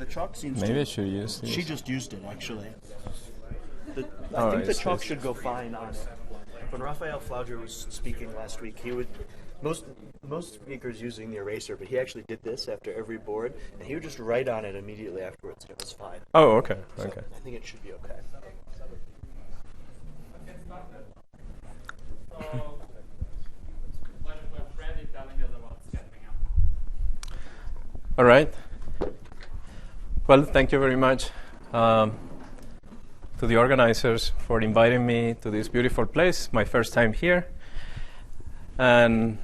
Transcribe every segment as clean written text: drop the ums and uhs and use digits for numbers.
chalk seems Maybe to... I should use this. She just used it, actually. I Oh, think the it's chalk this. should go fine on it. When Raphael Flaudrer was speaking last week, he would... Most speakers using the eraser, but he actually did this after every board, and he would just write on it immediately afterwards, and it was fine. Oh, okay. So Okay. I think it should be okay. Freddy telling us about scattering amplitude. All right. Well, thank you very much to the organizers for inviting me to this beautiful place, my first time here. And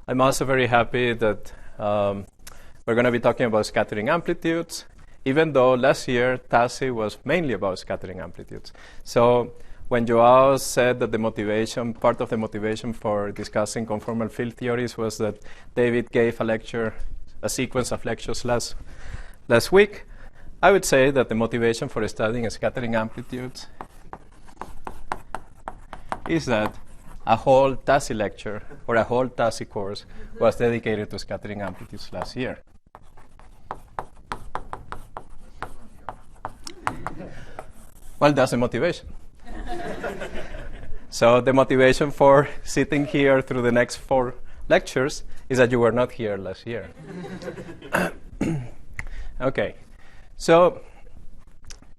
I'm also very happy that we're going to be talking about scattering amplitudes, even though last year TASI was mainly about scattering amplitudes. So when Joao said that the motivation, part of the motivation for discussing conformal field theories was that David gave a lecture, a sequence of lectures last week, I would say that the motivation for studying scattering amplitudes is that a whole TASI lecture or a whole TASI course was dedicated to scattering amplitudes last year. Well, that's the motivation. So the motivation for sitting here through the next 4 lectures is that you were not here last year. Okay, so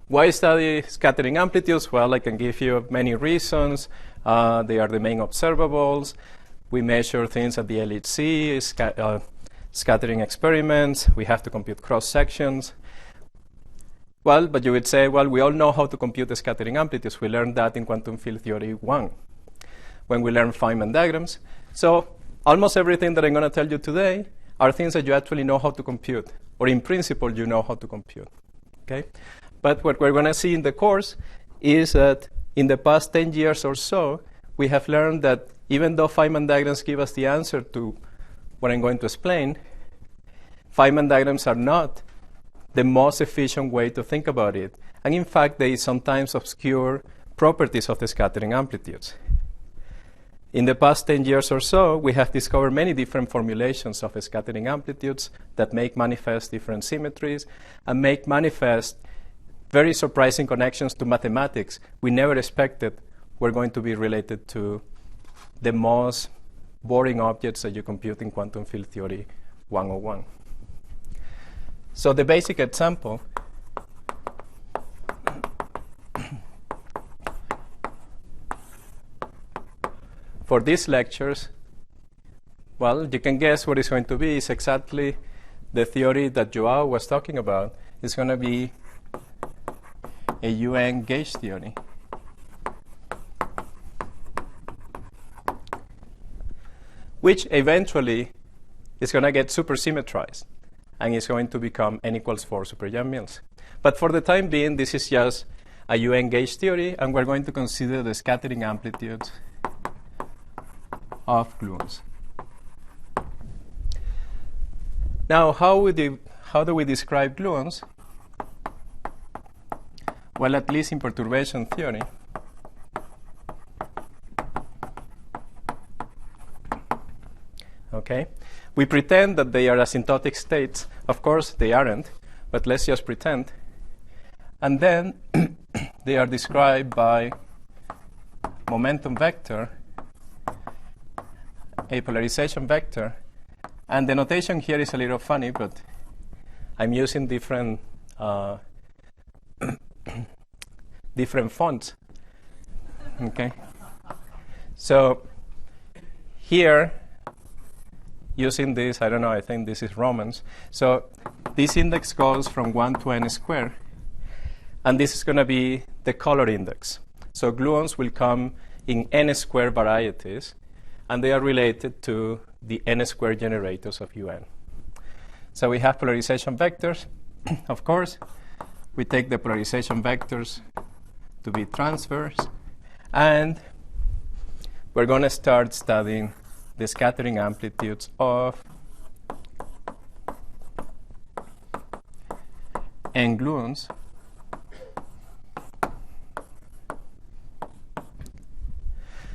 why study scattering amplitudes? Well, I can give you many reasons. They are the main observables. We measure things at the helicity, scattering experiments. We have to compute cross sections. Well, but you would say, well, we all know how to compute the scattering amplitudes. We learned that in quantum field theory 1 when we learned Feynman diagrams. So almost everything that I'm going to tell you today are things that you actually know how to compute, or in principle, you know how to compute. Okay? But what we're going to see in the course is that in the past 10 years or so, we have learned that even though Feynman diagrams give us the answer to what I'm going to explain, Feynman diagrams are not the most efficient way to think about it. And in fact, they sometimes obscure properties of the scattering amplitudes. In the past 10 years or so, we have discovered many different formulations of scattering amplitudes that make manifest different symmetries and make manifest very surprising connections to mathematics we never expected were going to be related to the most boring objects that you compute in quantum field theory 101. So the basic example for these lectures, well, you can guess what it's going to be. It's exactly the theory that Joao was talking about. It's going to be a UN gauge theory. Which eventually is going to get supersymmetrized, and it's going to become n equals 4 super-Yang Mills. But for the time being, this is just a UN gauge theory, and we're going to consider the scattering amplitudes of gluons. Now, how do we describe gluons? Well, at least in perturbation theory, okay, we pretend that they are asymptotic states. Of course, they aren't, but let's just pretend. And then they are described by momentum vector, a polarization vector, and the notation here is a little funny, but I'm using different different fonts. Okay, so here, using this, I don't know, I think this is Romans. So this index goes from 1 to n squared, and this is going to be the color index. So gluons will come in n squared varieties, and they are related to the n squared generators of UN. So we have polarization vectors, of course. We take the polarization vectors to be transverse, and we're going to start studying the scattering amplitudes of n gluons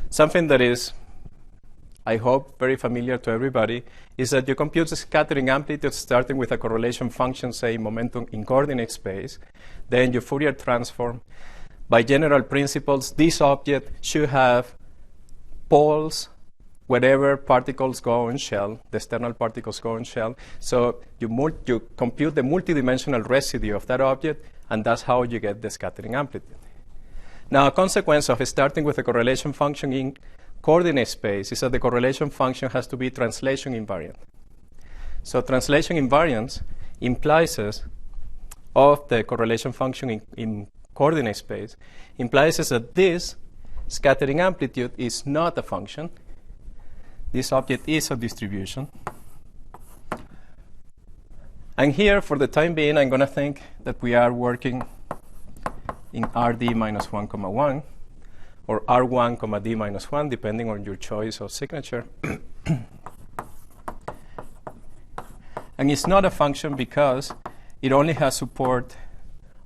something that is I hope very familiar to everybody, is that you compute the scattering amplitude starting with a correlation function, say momentum in coordinate space, then your Fourier transform. By general principles, this object should have poles wherever particles go on shell, the external particles go on shell. So you compute the multidimensional residue of that object, and that's how you get the scattering amplitude. Now, a consequence of starting with a correlation function in coordinate space is that the correlation function has to be translation invariant. So translation invariance implies of the correlation function in coordinate space implies that this scattering amplitude is not a function. This object is a distribution. And here, for the time being, I'm going to think that we are working in RD minus 1, 1, or R1, D minus 1, depending on your choice of signature. And it's not a function because it only has support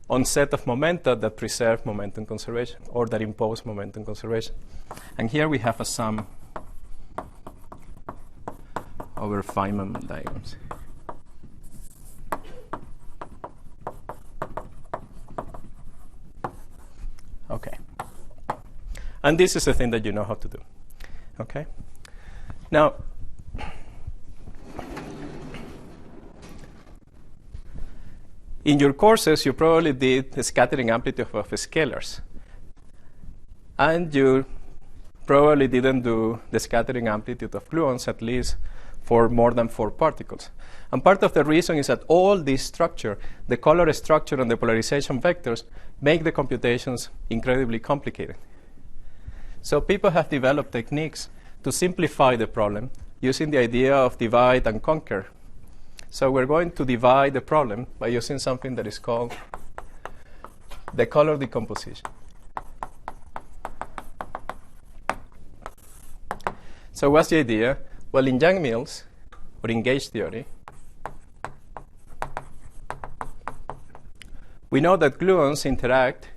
on set of momenta that preserve momentum conservation or that impose momentum conservation. And here we have a sum over Feynman diagrams. Okay. And this is the thing that you know how to do. Okay? Now, in your courses, you probably did the scattering amplitude of scalars. And you probably didn't do the scattering amplitude of gluons, at least for more than 4 particles. And part of the reason is that all this structure, the color structure and the polarization vectors, make the computations incredibly complicated. So people have developed techniques to simplify the problem using the idea of divide and conquer. So we're going to divide the problem by using something that is called the color decomposition. So what's the idea? Well, in Young-Mills, or in gauge theory, we know that gluons interact,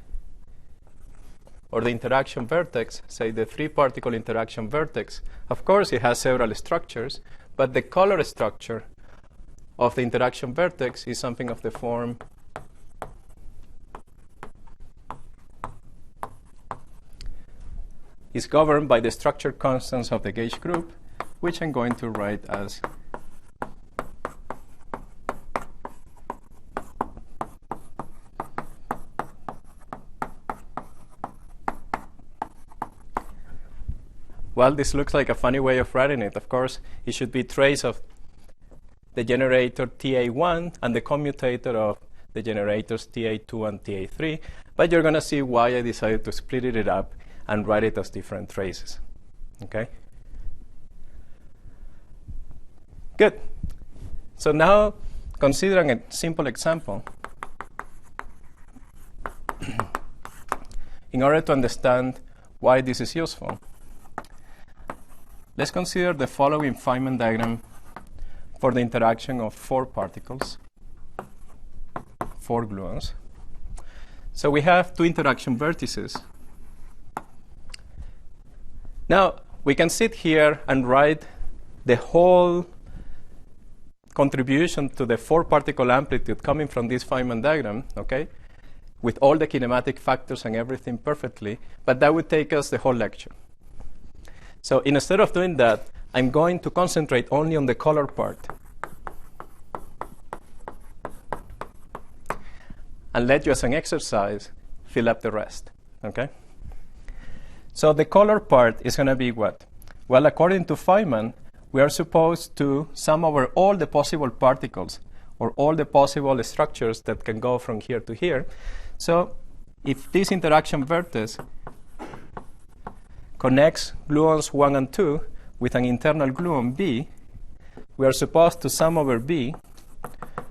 or the interaction vertex, say the 3-particle interaction vertex. Of course, it has several structures, but the color structure of the interaction vertex is something of the form is governed by the structure constants of the gauge group, which I'm going to write as well, this looks like a funny way of writing it. Of course, it should be trace of the generator TA1 and the commutator of the generators TA2 and TA3. But you're going to see why I decided to split it up and write it as different traces. Okay? Good. So now, considering a simple example, in order to understand why this is useful, let's consider the following Feynman diagram for the interaction of 4 particles, 4 gluons. So we have 2 interaction vertices. Now, we can sit here and write the whole contribution to the 4-particle amplitude coming from this Feynman diagram, okay, with all the kinematic factors and everything perfectly, but that would take us the whole lecture. So instead of doing that, I'm going to concentrate only on the color part and let you, as an exercise, fill up the rest, okay? So the color part is going to be what? Well, according to Feynman, we are supposed to sum over all the possible particles or all the possible structures that can go from here to here. So if this interaction vertex connects gluons 1 and 2 with an internal gluon B, we are supposed to sum over B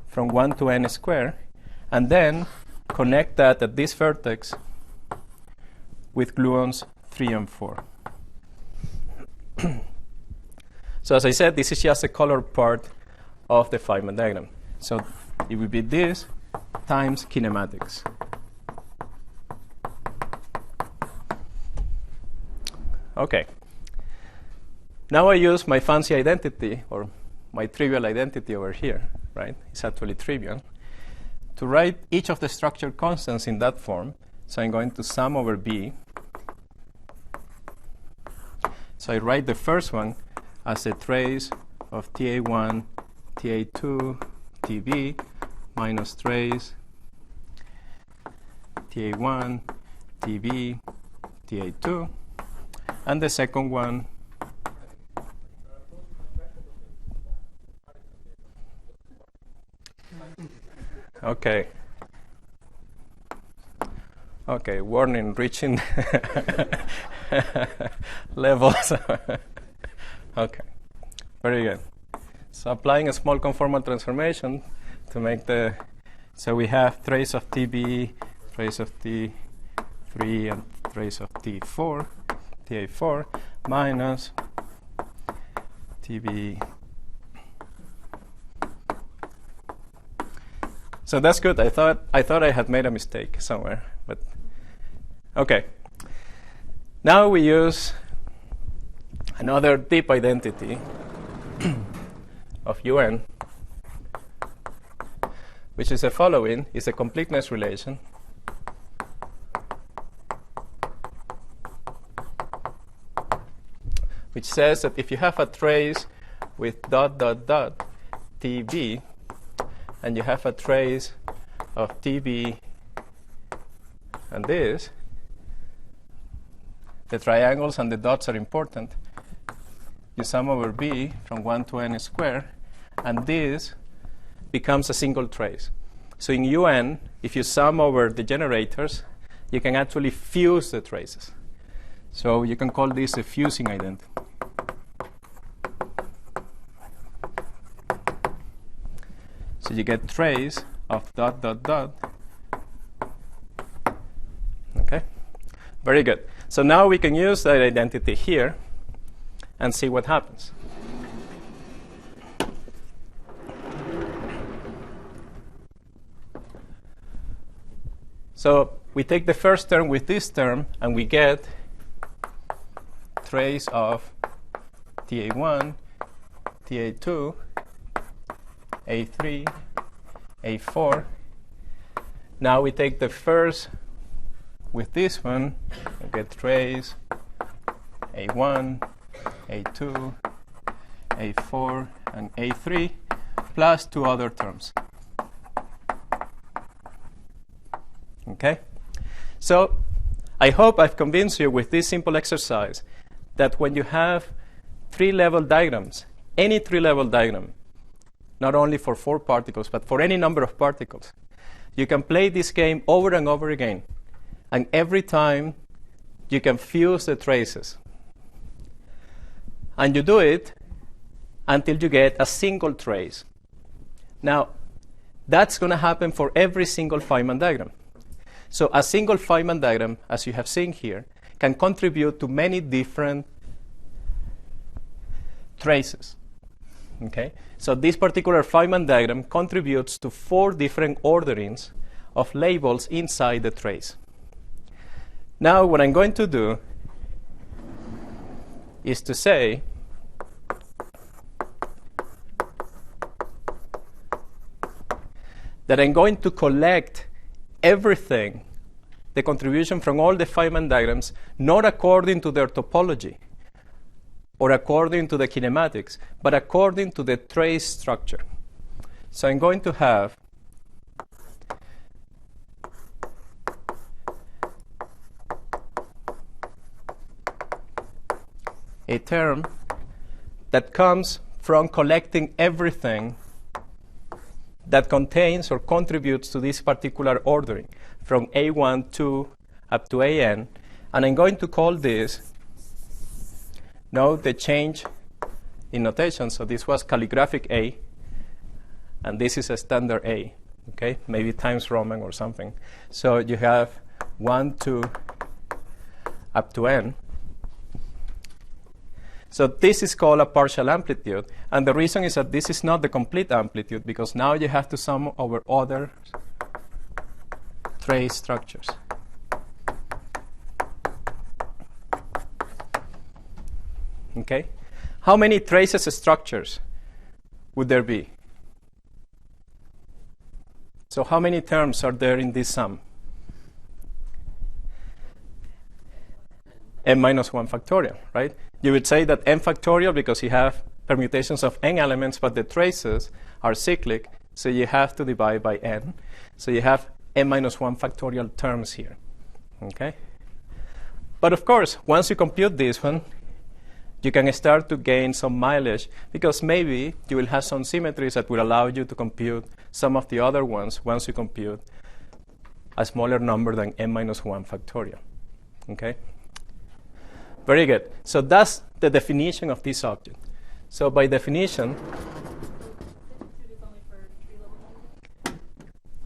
from 1 to n squared, and then connect that at this vertex with gluons 3 and 4. So as I said, this is just the color part of the Feynman diagram. So it would be this times kinematics. Okay. Now I use my fancy identity, or my trivial identity over here, right? It's actually trivial, to write each of the structure constants in that form. So I'm going to sum over B. So I write the first one as a trace of TA1, TA2, TB minus trace TA1, TB, TA2, and the second one okay. Okay, warning, reaching levels. Okay, very good. So applying a small conformal transformation to make the, so we have trace of TB, trace of T3, and trace of T4, TA4, minus TB. So that's good. I thought I had made a mistake somewhere, but okay. Now we use another deep identity of UN, which is the following: is a completeness relation which says that if you have a trace with dot dot dot TB, and you have a trace of TB and this, the triangles and the dots are important. You sum over B from 1 to n squared, and this becomes a single trace. So in UN, if you sum over the generators, you can actually fuse the traces. So you can call this a fusing identity. So you get trace of dot dot dot. Okay, very good. So now we can use that identity here and see what happens. So we take the first term with this term, and we get trace of TA1, TA2, A3, A4. Now we take the first with this one, we get trace A1, A2, A4, and A3, plus two other terms. Okay? So I hope I've convinced you with this simple exercise that when you have three-level diagrams, any three-level diagram, not only for 4 particles, but for any number of particles, you can play this game over and over again. And every time, you can fuse the traces. And you do it until you get a single trace. Now, that's going to happen for every single Feynman diagram. So a single Feynman diagram, as you have seen here, can contribute to many different traces. Okay? So this particular Feynman diagram contributes to 4 different orderings of labels inside the trace. Now what I'm going to do is to say that I'm going to collect everything, the contribution from all the Feynman diagrams, not according to their topology or according to the kinematics, but according to the trace structure. So I'm going to have a term that comes from collecting everything that contains or contributes to this particular ordering from A1, 2, up to AN. And I'm going to call this, note the change in notation. So this was calligraphic A, and this is a standard A, okay? Maybe Times Roman or something. So you have 1, 2, up to N. So this is called a partial amplitude. And the reason is that this is not the complete amplitude, because now you have to sum over other trace structures. Okay? how many traces structures would there be? So how many terms are there in this sum? n minus 1 factorial, right? You would say that n factorial because you have permutations of n elements, but the traces are cyclic, so you have to divide by n. So you have n minus 1 factorial terms here, okay? But of course, once you compute this one, you can start to gain some mileage because maybe you will have some symmetries that will allow you to compute some of the other ones once you compute a smaller number than n minus 1 factorial, okay? Very good. So that's the definition of this object. So by definition,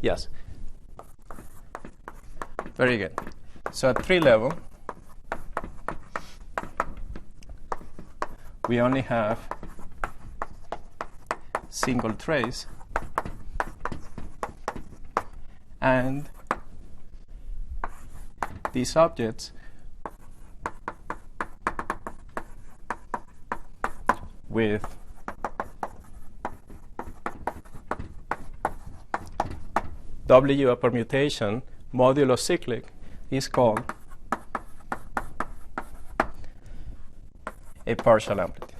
yes. Very good. So at tree level, we only have single trace and these objects with W a permutation modulo cyclic is called a partial amplitude.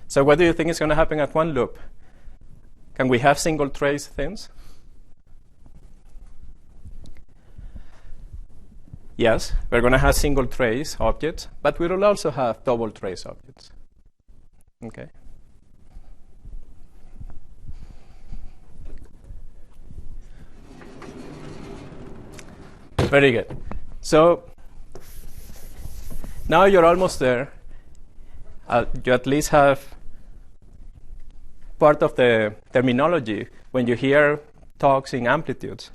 So what do you think is going to happen at one loop? Can we have single trace things? Yes, we're going to have single trace objects, but we will also have double trace objects. Okay. Very good. So now you're almost there. You at least have part of the terminology when you hear talks in amplitudes.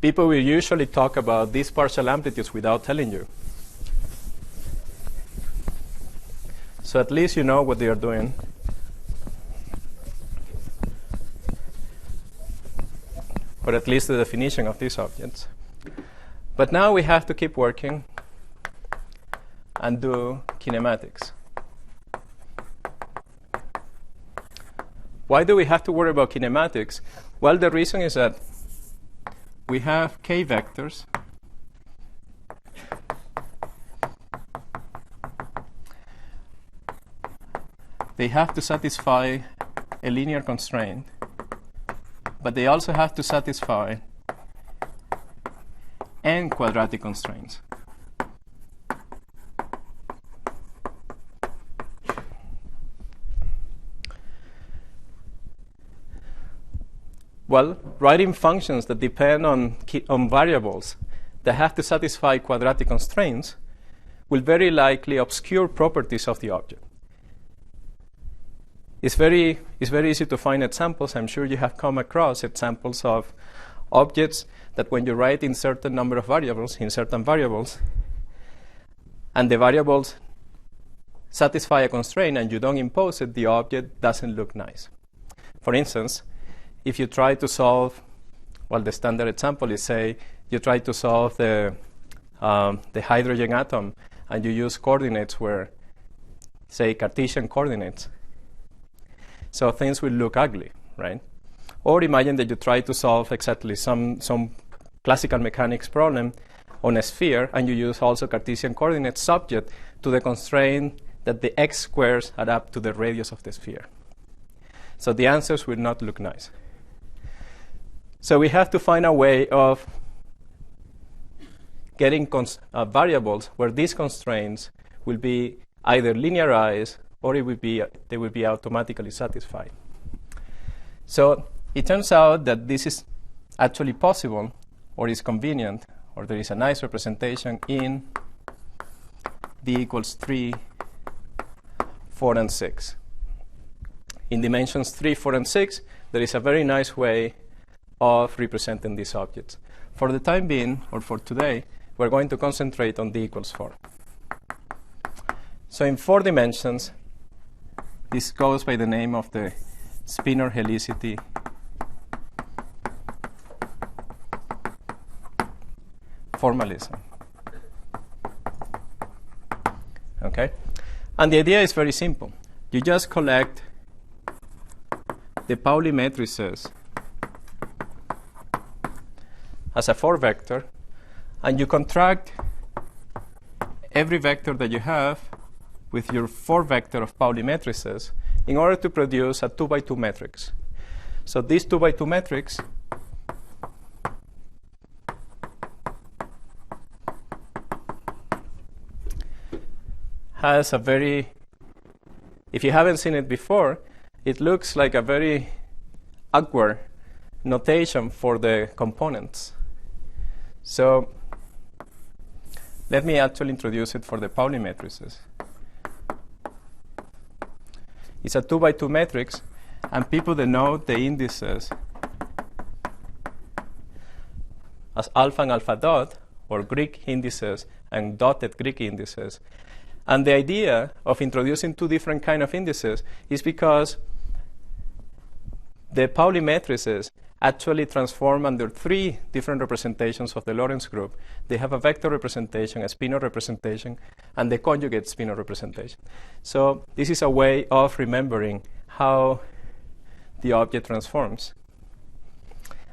People will usually talk about these partial amplitudes without telling you. So at least you know what they are doing. Or at least the definition of these objects. But now we have to keep working and do kinematics. Why do we have to worry about kinematics? Well, the reason is that we have k vectors they have to satisfy a linear constraint, but they also have to satisfy n quadratic constraints. Well, writing functions that depend on variables that have to satisfy quadratic constraints will very likely obscure properties of the object. It's very easy to find examples. I'm sure you have come across examples of objects that when you write in certain number of variables, in certain variables, and the variables satisfy a constraint and you don't impose it, the object doesn't look nice. For instance, if you try to solve, well, the standard example is, say, you try to solve the hydrogen atom and you use coordinates where, say, Cartesian coordinates. So things will look ugly, right? Or imagine that you try to solve exactly some classical mechanics problem on a sphere and you use also Cartesian coordinates subject to the constraint that the x squares add up to the radius of the sphere. So the answers will not look nice. So we have to find a way of getting variables where these constraints will be either linearized or they will be automatically satisfied. So it turns out that this is actually possible or is convenient, or there is a nice representation in d equals 3, 4, and 6. In dimensions 3, 4, and 6, there is a very nice way of representing these objects. For the time being, or for today, we're going to concentrate on d equals 4. So in 4 dimensions, this goes by the name of the spinor helicity formalism. Okay? And the idea is very simple. You just collect the Pauli matrices as a 4-vector, and you contract every vector that you have with your 4-vector of Pauli matrices in order to produce a 2x2 matrix. So this 2x2 matrix has a very, if you haven't seen it before, it looks like a very awkward notation for the components. So let me actually introduce it for the Pauli matrices. It's a 2x2 matrix, and people denote the indices as alpha and alpha dot, or Greek indices and dotted Greek indices. And the idea of introducing two different kinds of indices is because the Pauli matrices actually transform under 3 different representations of the Lorentz group. They have a vector representation, a spinor representation, and the conjugate spinor representation. So this is a way of remembering how the object transforms.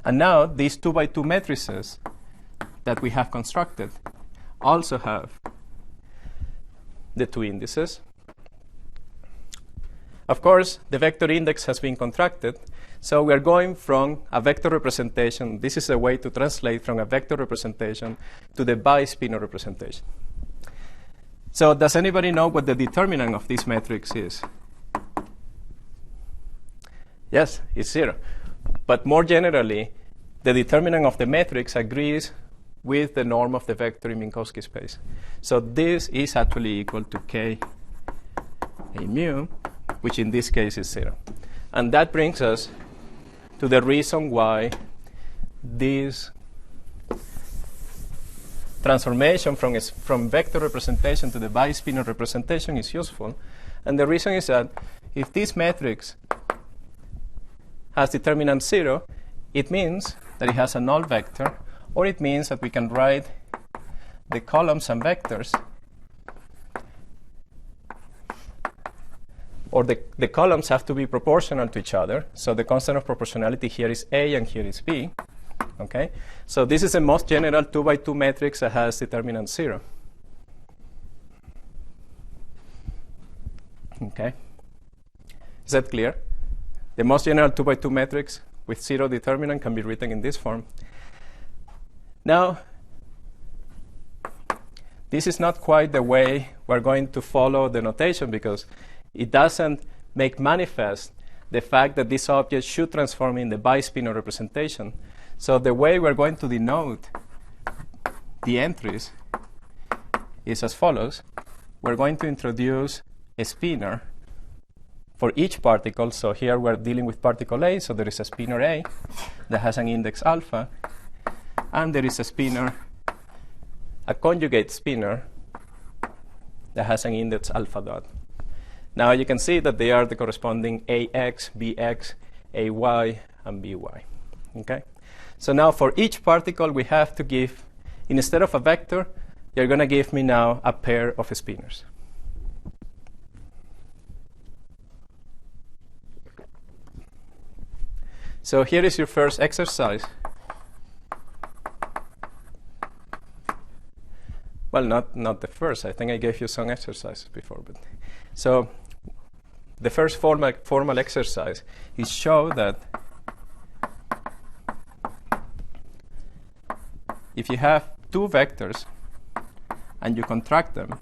And now these 2x2 matrices that we have constructed also have the 2 indices. Of course, the vector index has been contracted, so we are going from a vector representation. This is a way to translate from a vector representation to the bispinor representation. So does anybody know what the determinant of this matrix is? Yes, it's 0. But more generally, the determinant of the matrix agrees with the norm of the vector in Minkowski space. So this is actually equal to k a mu, which in this case is 0. And that brings us to the reason why this transformation from vector representation to the bispinor representation is useful. And the reason is that if this matrix has determinant 0, it means that it has a null vector, or it means that we can write the columns and vectors, or the columns have to be proportional to each other. So the constant of proportionality here is A and here is B. Okay? So this is the most general 2x2 matrix that has determinant 0. Okay? Is that clear? The most general 2x2 matrix with 0 determinant can be written in this form. Now, this is not quite the way we're going to follow the notation, because it doesn't make manifest the fact that this object should transform in the bispinor representation. So the way we're going to denote the entries is as follows. We're going to introduce a spinor for each particle. So here we're dealing with particle A, so there is a spinor A that has an index alpha, and there is a spinor, a conjugate spinor, that has an index alpha dot. Now you can see that they are the corresponding AX, BX, AY, and BY. Okay? So now for each particle, we have to give, instead of a vector, you're going to give me now a pair of spinors. So here is your first exercise. Well, not the first. I think I gave you some exercises before. But so the first formal exercise is show that if you have 2 vectors and you contract them,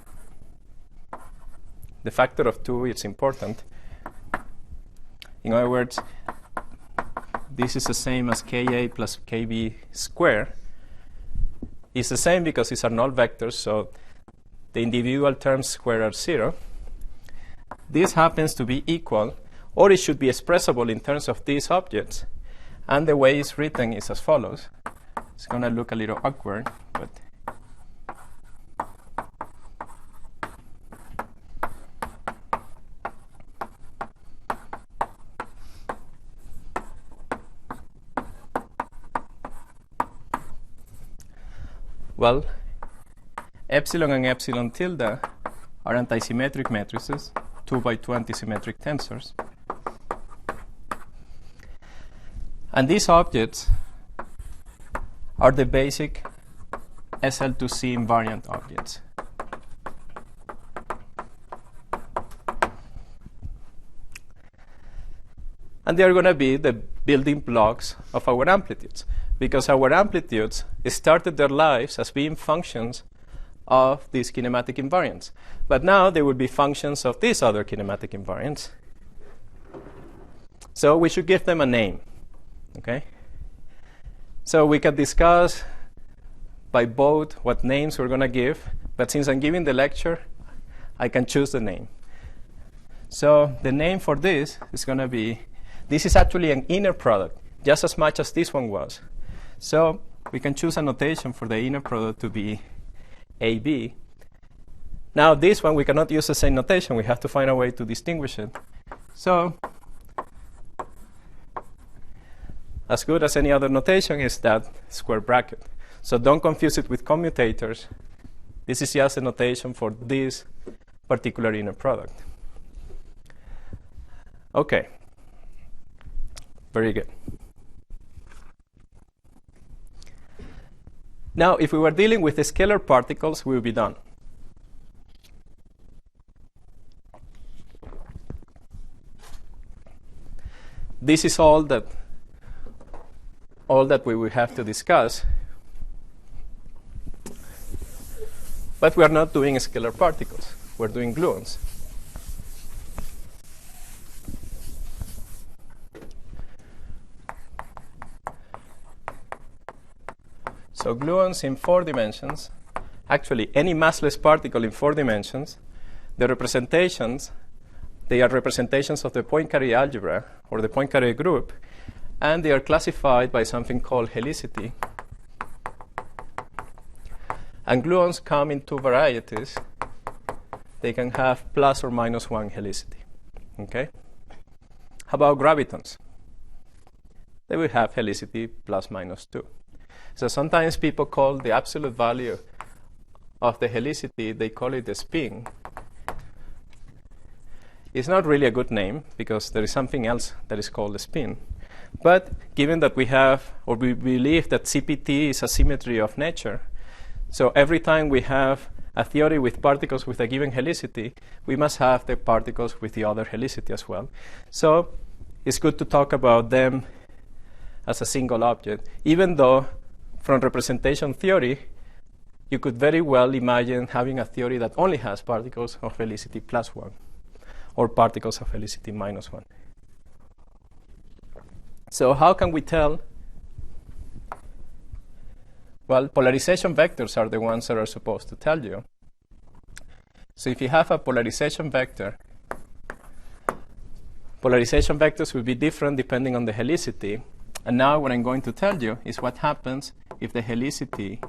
the factor of 2 is important. In other words, this is the same as Ka plus Kb squared. It's the same because these are null vectors, so the individual terms squared are 0. This happens to be equal, or it should be expressible in terms of these objects. And the way it's written is as follows. It's going to look a little awkward, but Well, epsilon and epsilon tilde are antisymmetric matrices, 2 by 2 antisymmetric tensors. And these objects are the basic SL2C invariant objects. And they are going to be the building blocks of our amplitudes, because our amplitudes started their lives as being functions of these kinematic invariants. But now they will be functions of these other kinematic invariants. So we should give them a name. Okay? So we can discuss by both what names we're going to give, but since I'm giving the lecture, I can choose the name. So the name for this is going to be, this is actually an inner product, just as much as this one was. So we can choose a notation for the inner product to be AB. Now this one, we cannot use the same notation. We have to find a way to distinguish it. So as good as any other notation is that square bracket. So don't confuse it with commutators. This is just a notation for this particular inner product. OK. Very good. Now, if we were dealing with the scalar particles, we would be done. This is all that we will have to discuss. But we are not doing scalar particles. We're doing gluons. So gluons in 4 dimensions, actually any massless particle in 4 dimensions, the representations, they are representations of the Poincare algebra or the Poincare group, and they are classified by something called helicity. And gluons come in 2 varieties. They can have plus or minus 1 helicity. Okay? How about gravitons? They will have helicity plus minus 2. So sometimes people call the absolute value of the helicity, they call it the spin. It's not really a good name because there is something else that is called the spin. But given that we have, or we believe that CPT is a symmetry of nature, so every time we have a theory with particles with a given helicity, we must have the particles with the other helicity as well. So it's good to talk about them as a single object, even though from representation theory, you could very well imagine having a theory that only has particles of helicity plus 1 or particles of helicity minus 1. So how can we tell? Well, polarization vectors are the ones that are supposed to tell you. So if you have a polarization vector, polarization vectors will be different depending on the helicity. And now what I'm going to tell you is what happens if the helicity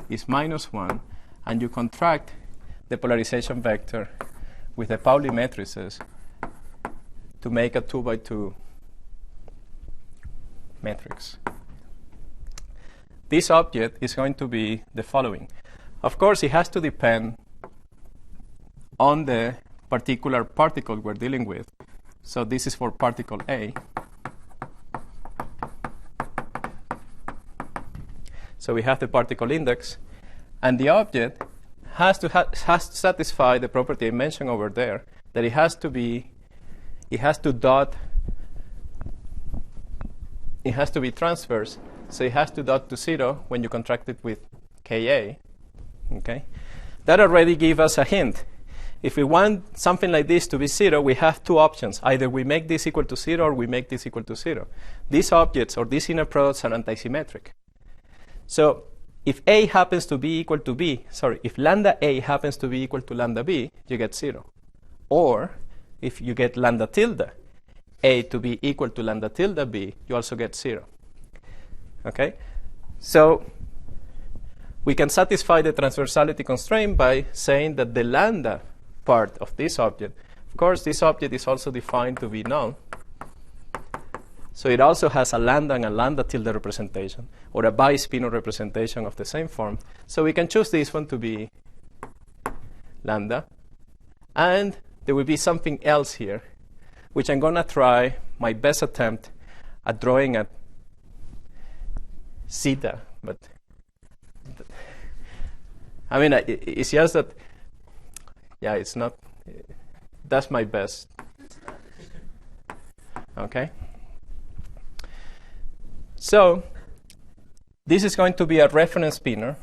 is minus 1 and you contract the polarization vector with the Pauli matrices to make a 2 by 2 matrix. This object is going to be the following. Of course, it has to depend on the particular particle we're dealing with. So this is for particle A. So we have the particle index, and the object has to satisfy the property I mentioned over there, that it has to be transverse, so it has to dot to 0 when you contract it with Ka. Okay? That already gives us a hint. If we want something like this to be 0, we have 2 options. Either we make this equal to 0 or we make this equal to 0. These objects or these inner products are antisymmetric. So if A happens to be equal to B, if lambda A happens to be equal to lambda B, you get 0. Or if you get lambda tilde A to be equal to lambda tilde B, you also get 0. Okay? So we can satisfy the transversality constraint by saying that the lambda part of this object, of course, this object is also defined to be null. So it also has a lambda and a lambda tilde representation, or a bispinor representation of the same form. So we can choose this one to be lambda. And there will be something else here, which I'm going to try my best attempt at drawing at zeta. But I mean, it's just that, yeah, it's not, that's my best. Okay? So this is going to be a reference spinor.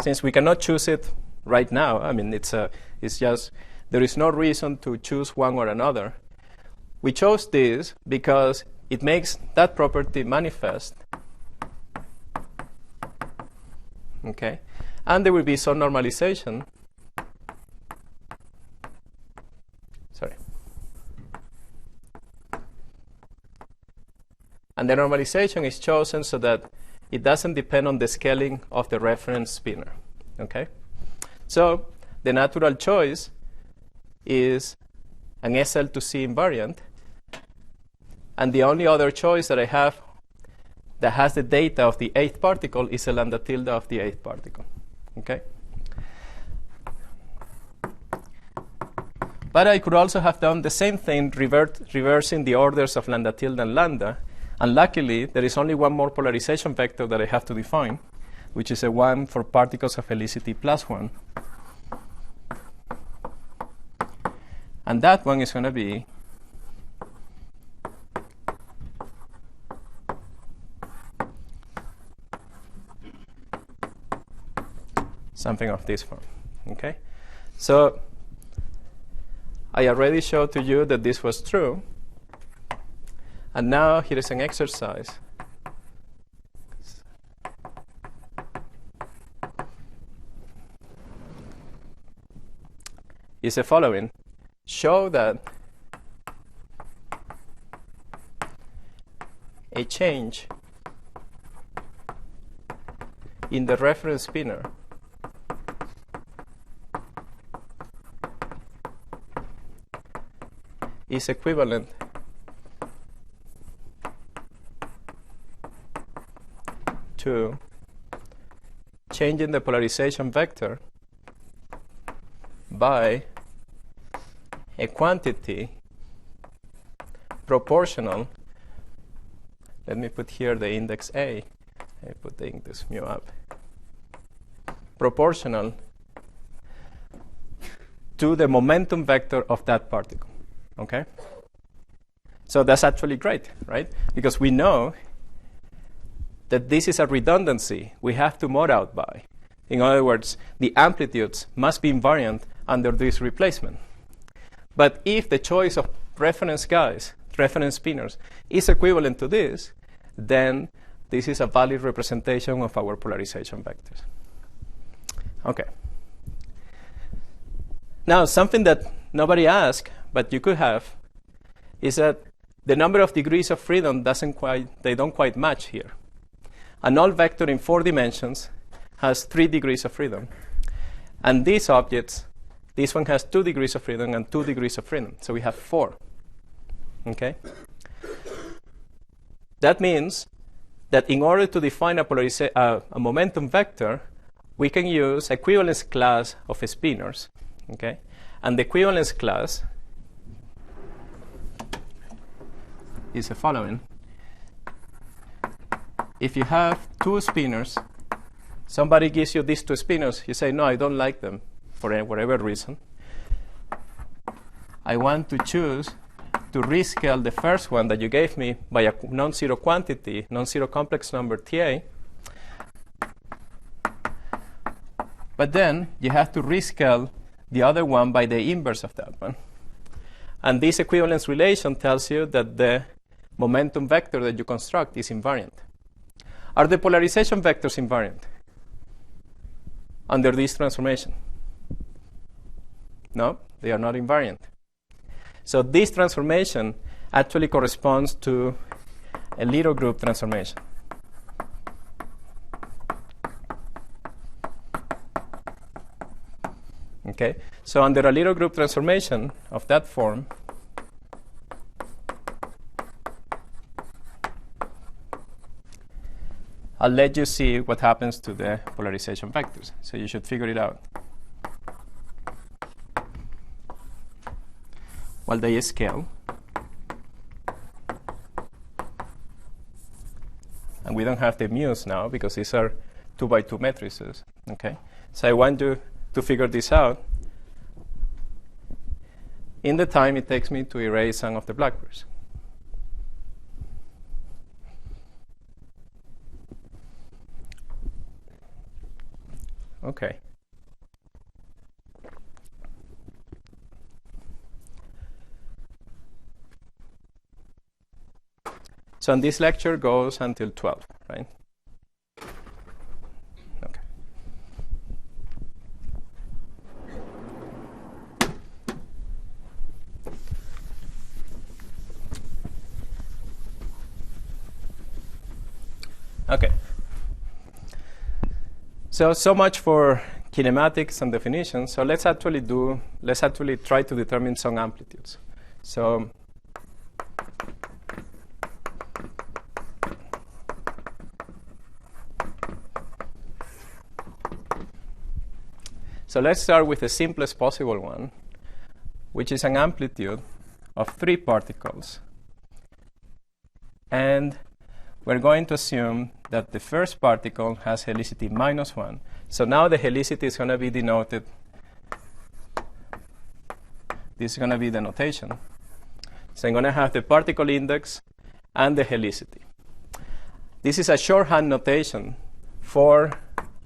Since we cannot choose it right now, I mean, it's just, there is no reason to choose one or another. We chose this because it makes that property manifest. Okay? And there will be some normalization. Sorry. And the normalization is chosen so that it doesn't depend on the scaling of the reference spinor. Okay? So the natural choice is an SL to C invariant. And the only other choice that I have that has the data of the 8th particle is a lambda tilde of the 8th particle. Okay? But I could also have done the same thing, reversing the orders of lambda tilde and lambda. And luckily, there is only one more polarization vector that I have to define, which is a one for particles of helicity +1. And that one is going to be something of this form. Okay? So I already showed to you that this was true. And now here is an exercise. Is the following. Show that a change in the reference spinor is equivalent to changing the polarization vector by a quantity proportional. Let me put here the index A. I put the index mu up. Proportional to the momentum vector of that particle. Okay? So that's actually great, right? Because we know that this is a redundancy we have to mod out by. In other words, the amplitudes must be invariant under this replacement. But if the choice of reference spinors, is equivalent to this, then this is a valid representation of our polarization vectors. Okay. Now, something that nobody asked, but you could have, is that the number of degrees of freedom they don't quite match here. A null vector in 4 dimensions has 3 degrees of freedom. And these objects, this one has 2 degrees of freedom and 2 degrees of freedom. So we have 4. Okay? That means that in order to define a momentum vector, we can use equivalence class of spinors. Okay? And the equivalence class is the following. If you have 2 spinors, somebody gives you these 2 spinors, you say, no, I don't like them for whatever reason. I want to choose to rescale the first one that you gave me by a non-zero quantity, non-zero complex number Ta. But then you have to rescale the other one by the inverse of that one. And this equivalence relation tells you that the momentum vector that you construct is invariant. Are the polarization vectors invariant under this transformation? No, they are not invariant. So this transformation actually corresponds to a little group transformation. Okay, so under a little group transformation of that form, I'll let you see what happens to the polarization vectors. So you should figure it out. While they scale. And we don't have the mu's now because these are 2 by 2 matrices. Okay? So I want you to figure this out in the time it takes me to erase some of the blackbirds. Okay. So and this lecture goes until 12, right? Okay. Okay. So much for kinematics and definitions. So let's actually try to determine some amplitudes. So let's start with the simplest possible one, which is an amplitude of 3 particles. And we're going to assume that the first particle has helicity -1. So now the helicity is going to be denoted. This is going to be the notation. So I'm going to have the particle index and the helicity. This is a shorthand notation for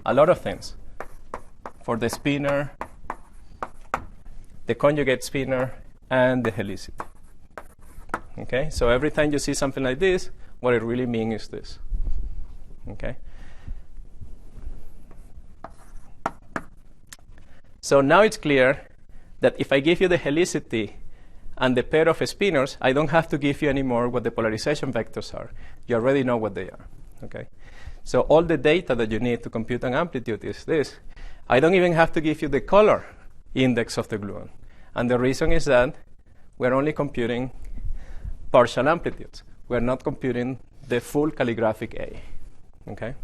a lot of things. For the spinner, the conjugate spinner, and the helicity. Okay, so every time you see something like this, what it really means is this. Okay. So now it's clear that if I give you the helicity and the pair of spinors, I don't have to give you anymore what the polarization vectors are. You already know what they are. Okay. So all the data that you need to compute an amplitude is this. I don't even have to give you the color index of the gluon. And the reason is that we're only computing partial amplitudes. We're not computing the full calligraphic A. Okay?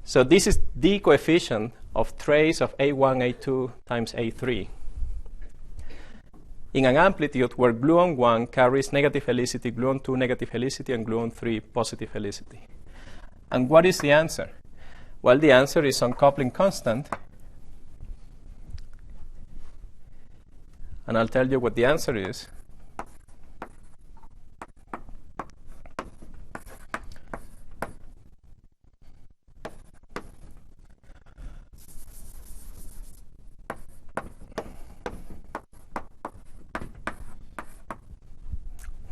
So this is the coefficient of trace of A1, A2 times A3 in an amplitude where gluon 1 carries negative helicity, gluon 2 negative helicity, and gluon 3 positive helicity. And what is the answer? Well, the answer is uncoupling constant. And I'll tell you what the answer is.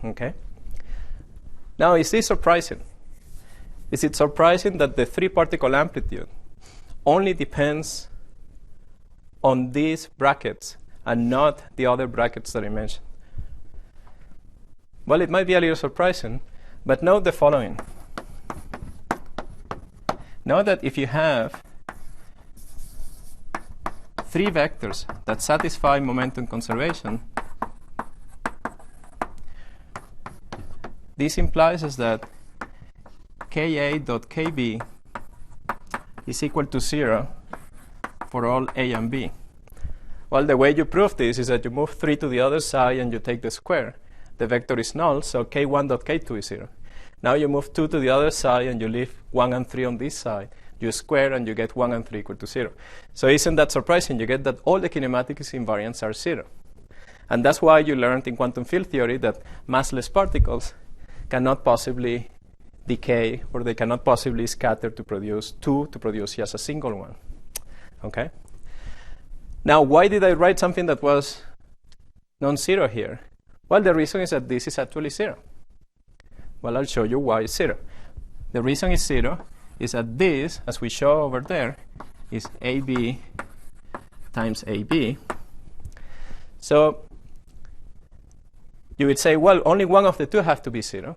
Okay. Now, is this surprising? Is it surprising that the 3-particle amplitude only depends on these brackets and not the other brackets that I mentioned? Well, it might be a little surprising, but note the following. Note that if you have 3 vectors that satisfy momentum conservation, this implies is that Ka.Kb is equal to 0 for all A and B. Well, the way you prove this is that you move 3 to the other side and you take the square. The vector is null, so K1.K2 is 0. Now you move 2 to the other side and you leave 1 and 3 on this side. You square and you get 1 and 3 equal to 0. So isn't that surprising? You get that all the kinematics invariants are 0. And that's why you learned in quantum field theory that massless particles cannot possibly decay, or they cannot possibly scatter to produce 2 to produce just a single one. Okay? Now, why did I write something that was non-zero here? Well, the reason is that this is actually 0. Well, I'll show you why it's 0. The reason it's 0 is that this, as we show over there, is AB times AB. So you would say, well, only one of the two have to be 0.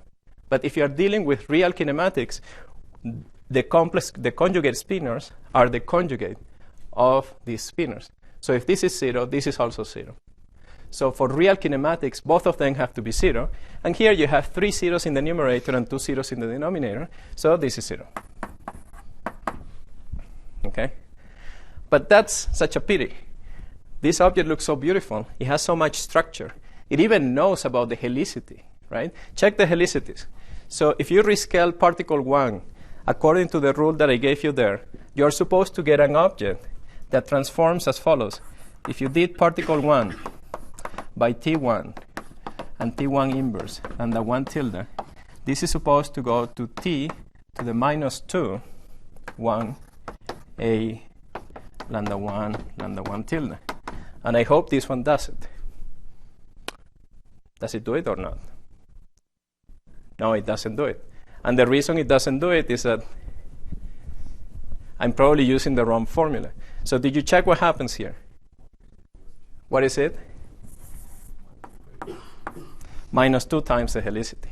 But if you are dealing with real kinematics, the conjugate spinors are the conjugate of these spinors. So if this is 0, this is also 0. So for real kinematics, both of them have to be 0. And here you have 3 zeros in the numerator and 2 zeros in the denominator. So this is 0. Okay? But that's such a pity. This object looks so beautiful. It has so much structure. It even knows about the helicity, right? Check the helicities. So if you rescale particle 1 according to the rule that I gave you there, you're supposed to get an object that transforms as follows. If you did particle 1 by T1 and T1 inverse and the 1 tilde, this is supposed to go to T to the minus 2, 1, A, lambda 1 tilde. And I hope this one does it. Does it do it or not? No, it doesn't do it. And the reason it doesn't do it is that I'm probably using the wrong formula. So did you check what happens here? What is it? Minus 2 times the helicity.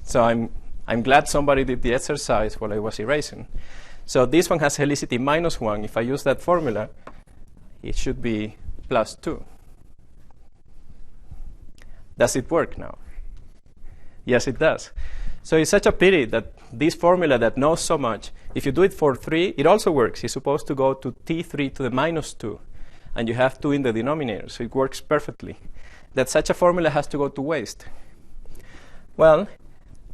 So I'm glad somebody did the exercise while I was erasing. So this one has helicity minus 1. If I use that formula, it should be plus 2. Does it work now? Yes, it does. So it's such a pity that this formula that knows so much, if you do it for 3, it also works. It's supposed to go to T3 to the minus 2. And you have 2 in the denominator, so it works perfectly. That such a formula has to go to waste. Well,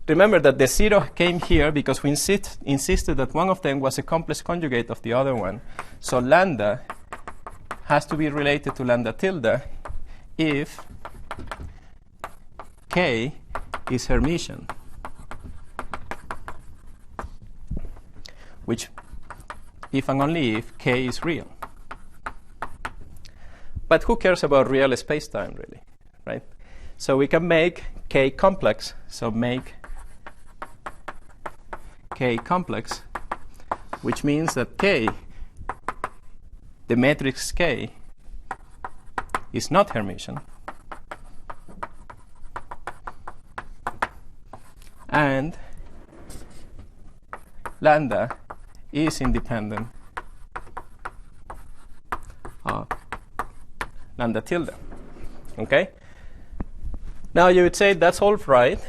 remember that the 0 came here because we insisted that one of them was a complex conjugate of the other one. So lambda has to be related to lambda tilde if K is Hermitian, which if and only if K is real. But who cares about real spacetime, really, right? So we can make K complex. So make K complex, which means that K, the matrix K, is not Hermitian. And lambda is independent of lambda tilde. Okay? Now you would say that's all right.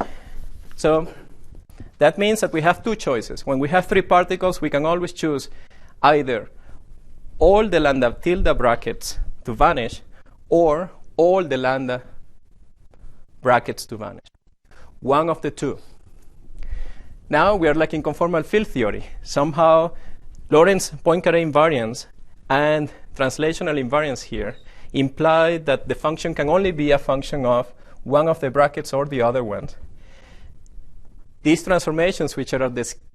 So that means that we have 2 choices. When we have 3 particles, we can always choose either all the lambda tilde brackets to vanish or all the lambda brackets to vanish. One of the 2. Now we are like in conformal field theory. Somehow Lorentz Poincare invariance and translational invariance here imply that the function can only be a function of one of the brackets or the other ones. These transformations, which are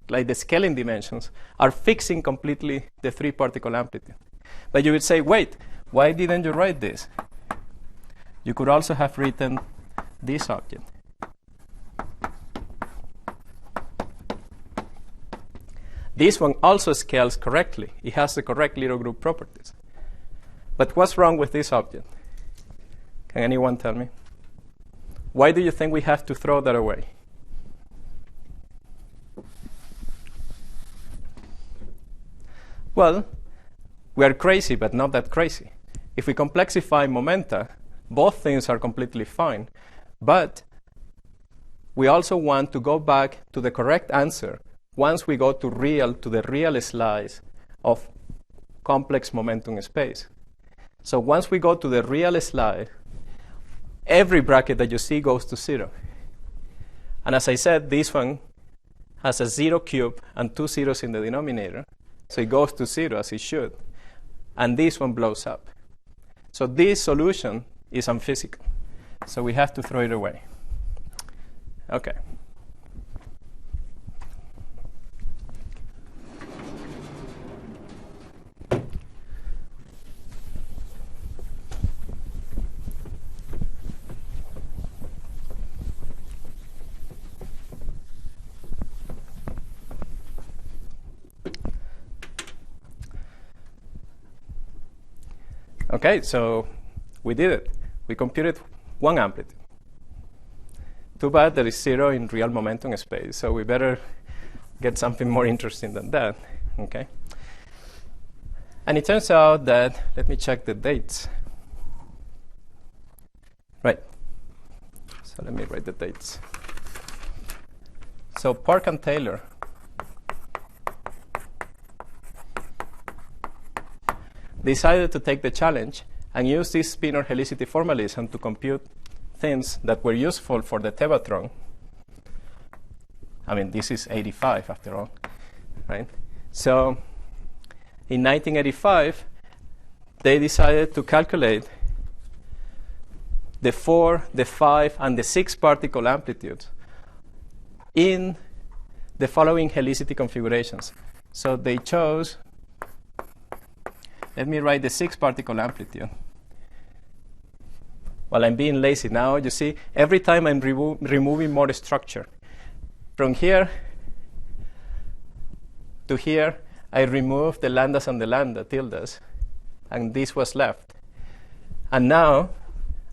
like the scaling dimensions, are fixing completely the 3-particle amplitude. But you would say, wait, why didn't you write this? You could also have written this object. This one also scales correctly. It has the correct little group properties. But what's wrong with this object? Can anyone tell me? Why do you think we have to throw that away? Well, we are crazy, but not that crazy. If we complexify momenta, both things are completely fine. But we also want to go back to the correct answer once we go to the real slice of complex momentum space. So once we go to the real slice, every bracket that you see goes to 0. And as I said, this one has a 0 cube and 2 zeros in the denominator. So it goes to 0 as it should. And this one blows up. So this solution is unphysical. So we have to throw it away. Okay. Okay, so we did it. We computed one amplitude. Too bad there is 0 in real momentum space, so we better get something more interesting than that. Okay. And it turns out that, let me check the dates. Right. So let me write the dates. So Park and Taylor decided to take the challenge and use this spinor helicity formalism to compute things that were useful for the Tevatron. I mean, this is 85 after all, right? So in 1985, they decided to calculate the 4, the 5, and the 6 particle amplitudes in the following helicity configurations. So they chose, let me write the 6 particle amplitude. Well, I'm being lazy now. You see, every time I'm removing more structure. From here to here, I removed the lambdas and the lambda tildes, and this was left. And now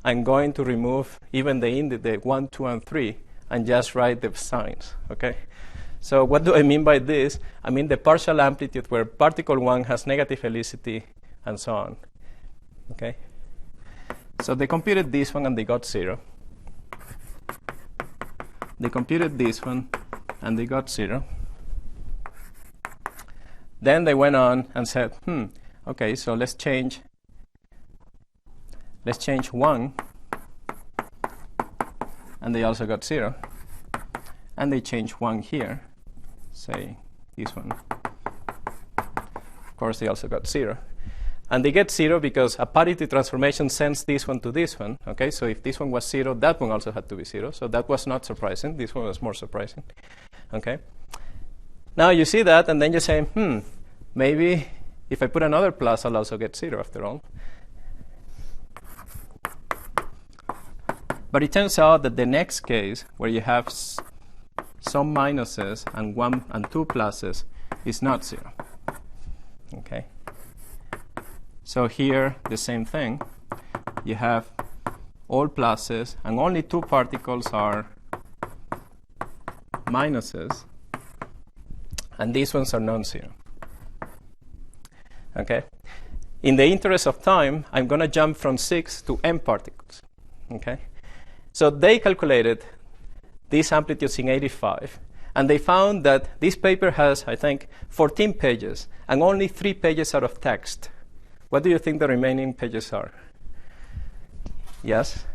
I'm going to remove even the 1, 2, and 3, and just write the signs, okay? So what do I mean by this? I mean the partial amplitude where particle 1 has negative helicity, and so on, okay? So they computed this one, and they got 0. They computed this one, and they got 0. Then they went on and said, okay, so let's change 1, and they also got 0. And they changed 1 here, say this one. Of course, they also got 0. And they get 0 because a parity transformation sends this one to this one. Okay, so if this one was 0, that one also had to be 0. So that was not surprising. This one was more surprising. Okay. Now you see that, and then you say, maybe if I put another plus, I'll also get 0 after all. But it turns out that the next case, where you have some minuses and 1 and 2 pluses, is not 0. Okay. So here, the same thing. You have all pluses, and only 2 particles are minuses, and these ones are non-zero. Okay? In the interest of time, I'm going to jump from 6 to m particles. Okay? So they calculated these amplitudes in 85, and they found that this paper has, I think, 14 pages, and only 3 pages are of text. What do you think the remaining pages are? Yes?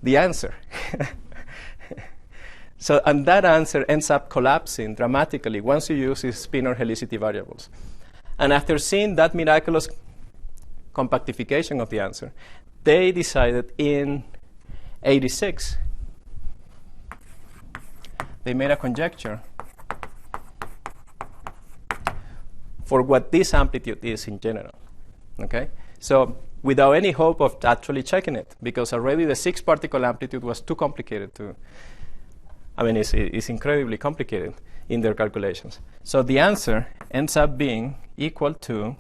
The answer. So, and that answer ends up collapsing dramatically once you use these spinor helicity variables. And after seeing that miraculous compactification of the answer, they decided in 86, they made a conjecture for what this amplitude is in general. Okay? So without any hope of actually checking it, because already the 6 particle amplitude was too complicated to, I mean, it's incredibly complicated in their calculations. So the answer ends up being equal to,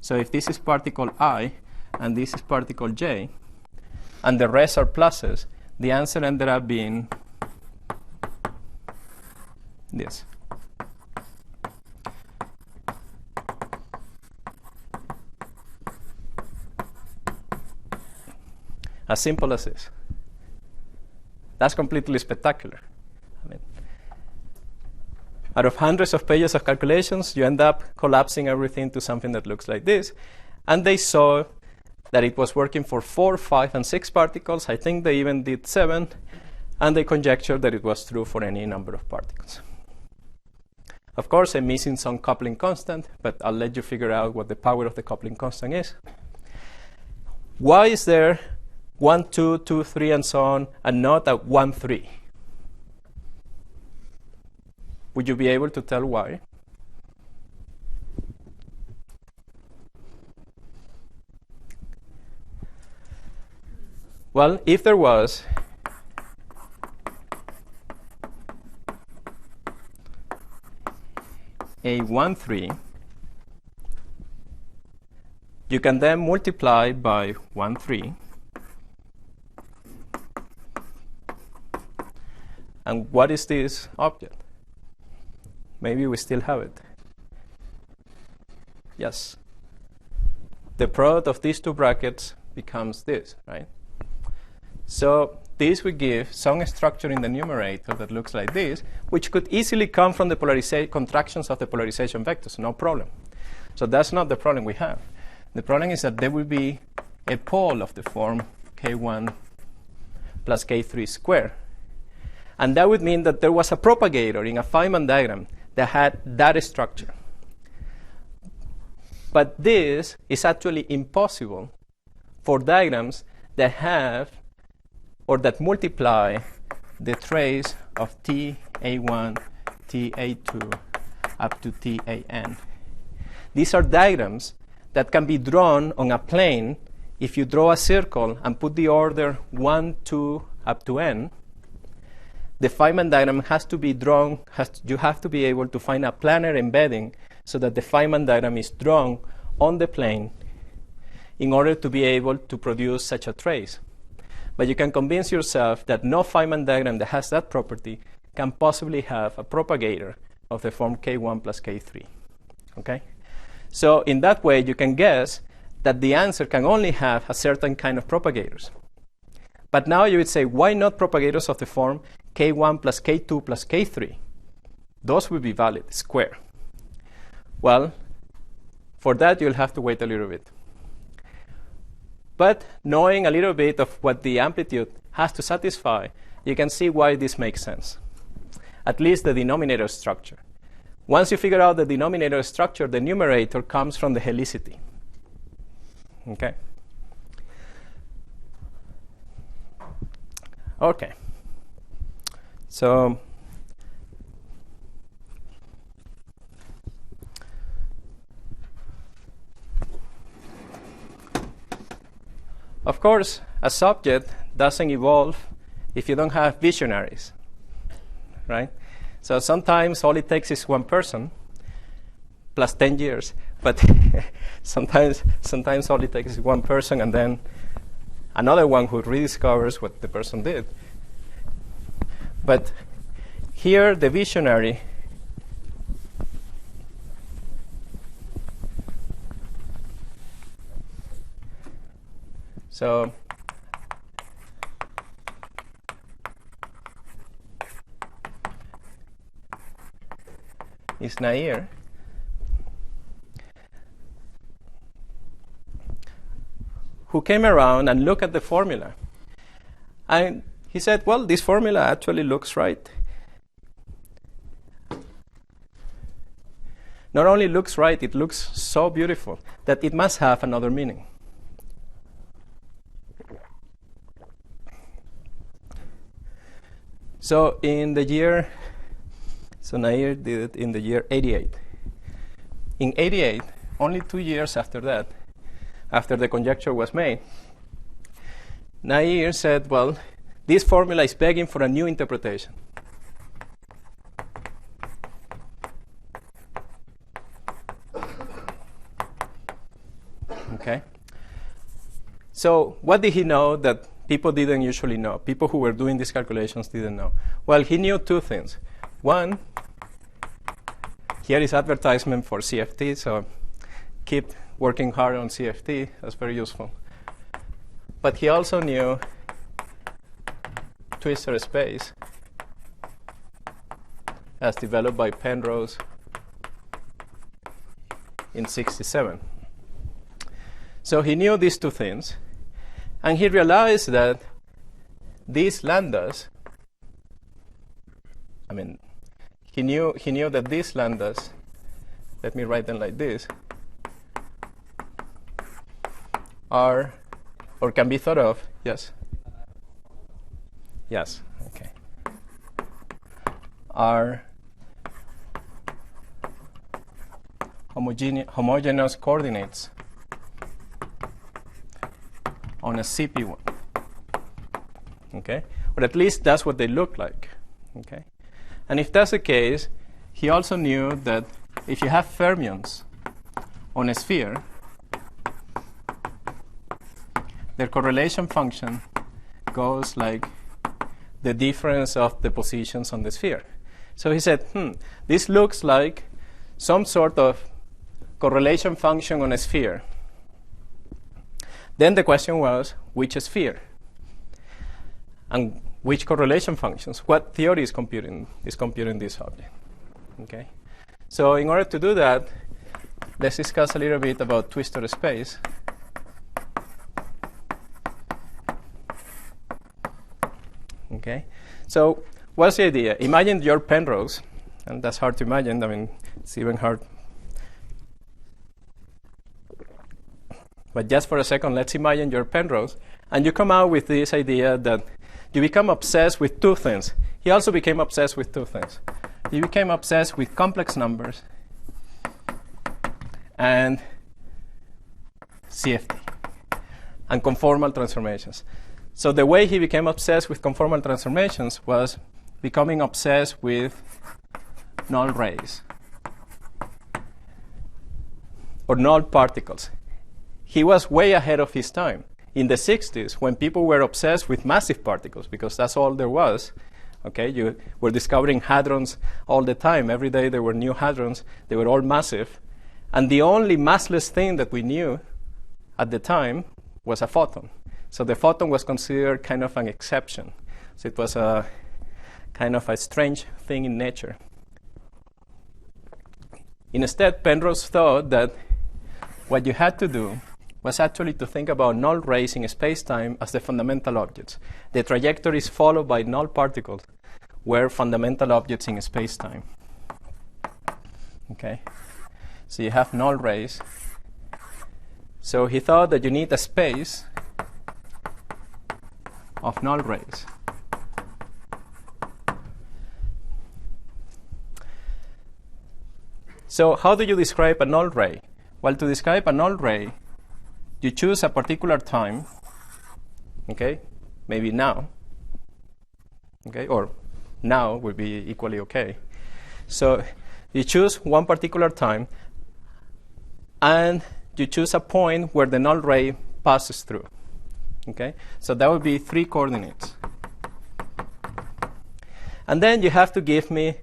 so if this is particle I, and this is particle J, and the rest are pluses, the answer ended up being this. As simple as this. That's completely spectacular. I mean, out of hundreds of pages of calculations, you end up collapsing everything to something that looks like this. And they saw that it was working for 4, 5, and 6 particles. I think they even did 7. And they conjectured that it was true for any number of particles. Of course, I'm missing some coupling constant, but I'll let you figure out what the power of the coupling constant is. Why is there 1, 2, 2, 3, and so on, and not a 1, 3? Would you be able to tell why? Well, if there was a 1, 3, you can then multiply by 1, 3. And what is this object? Maybe we still have it. Yes. The product of these two brackets becomes this, right? So this would give some structure in the numerator that looks like this, which could easily come from the contractions of the polarization vectors, no problem. So that's not the problem we have. The problem is that there will be a pole of the form K1 plus K3 squared. And that would mean that there was a propagator in a Feynman diagram that had that structure. But this is actually impossible for diagrams that have or that multiply the trace of TA1, TA2, up to TAN. These are diagrams that can be drawn on a plane. If you draw a circle and put the order 1, 2, up to n, the Feynman diagram has to be drawn, you have to be able to find a planar embedding so that the Feynman diagram is drawn on the plane in order to be able to produce such a trace. But you can convince yourself that no Feynman diagram that has that property can possibly have a propagator of the form K1 plus K3. Okay? So in that way, you can guess that the answer can only have a certain kind of propagators. But now you would say, why not propagators of the form K1 plus K2 plus K3? Those would be valid, square. Well, for that, you'll have to wait a little bit. But knowing a little bit of what the amplitude has to satisfy, you can see why this makes sense, at least the denominator structure. Once you figure out the denominator structure, the numerator comes from the helicity. Okay. Okay. So of course, a subject doesn't evolve if you don't have visionaries, right? So sometimes all it takes is one person plus 10 years, but sometimes all it takes is one person and then another one who rediscovers what the person did. But here the visionary so is Nyira. Who came around and looked at the formula. And he said, well, this formula actually looks right. Not only looks right, it looks so beautiful that it must have another meaning. So in the year, so Nyira did it in the year 88. In 88, only 2 years after that, after the conjecture was made, Nyira said, well, this formula is begging for a new interpretation. Okay. So what did he know that people didn't usually know? People who were doing these calculations didn't know. Well, he knew two things. One, here is advertisement for CFT, so keep working hard on CFT. That's very useful. But he also knew twistor space as developed by Penrose in '67. So he knew these two things, and he realized that these lambdas, he knew that these lambdas, let me write them like this, are, or can be thought of, yes? Yes, okay. Are homogeneous coordinates on a CP1, okay? Or at least that's what they look like, okay? And if that's the case, he also knew that if you have fermions on a sphere, their correlation function goes like the difference of the positions on the sphere. So he said, this looks like some sort of correlation function on a sphere. Then the question was, which sphere? And which correlation functions? What theory is computing this object? Okay. So in order to do that, let's discuss a little bit about twistor space. Okay. So what's the idea? Imagine your Penrose, and that's hard to imagine. I mean, it's even hard. But just for a second, let's imagine your Penrose, and you come out with this idea that you become obsessed with two things. He also became obsessed with two things. He became obsessed with complex numbers and CFT and conformal transformations. So the way he became obsessed with conformal transformations was becoming obsessed with null rays or null particles. He was way ahead of his time. In the 60s, when people were obsessed with massive particles, because that's all there was, okay, you were discovering hadrons all the time. Every day there were new hadrons. They were all massive. And the only massless thing that we knew at the time was a photon. So the photon was considered kind of an exception. So it was a kind of a strange thing in nature. Instead, Penrose thought that what you had to do was actually to think about null rays in space-time as the fundamental objects. The trajectories followed by null particles were fundamental objects in space-time. Okay? So you have null rays. So he thought that you need a space of null rays. So how do you describe a null ray? Well, to describe a null ray, you choose a particular time, okay, maybe now, okay, or now would be equally okay. So you choose one particular time, and you choose a point where the null ray passes through, okay? So that would be 3 coordinates. And then you have to give me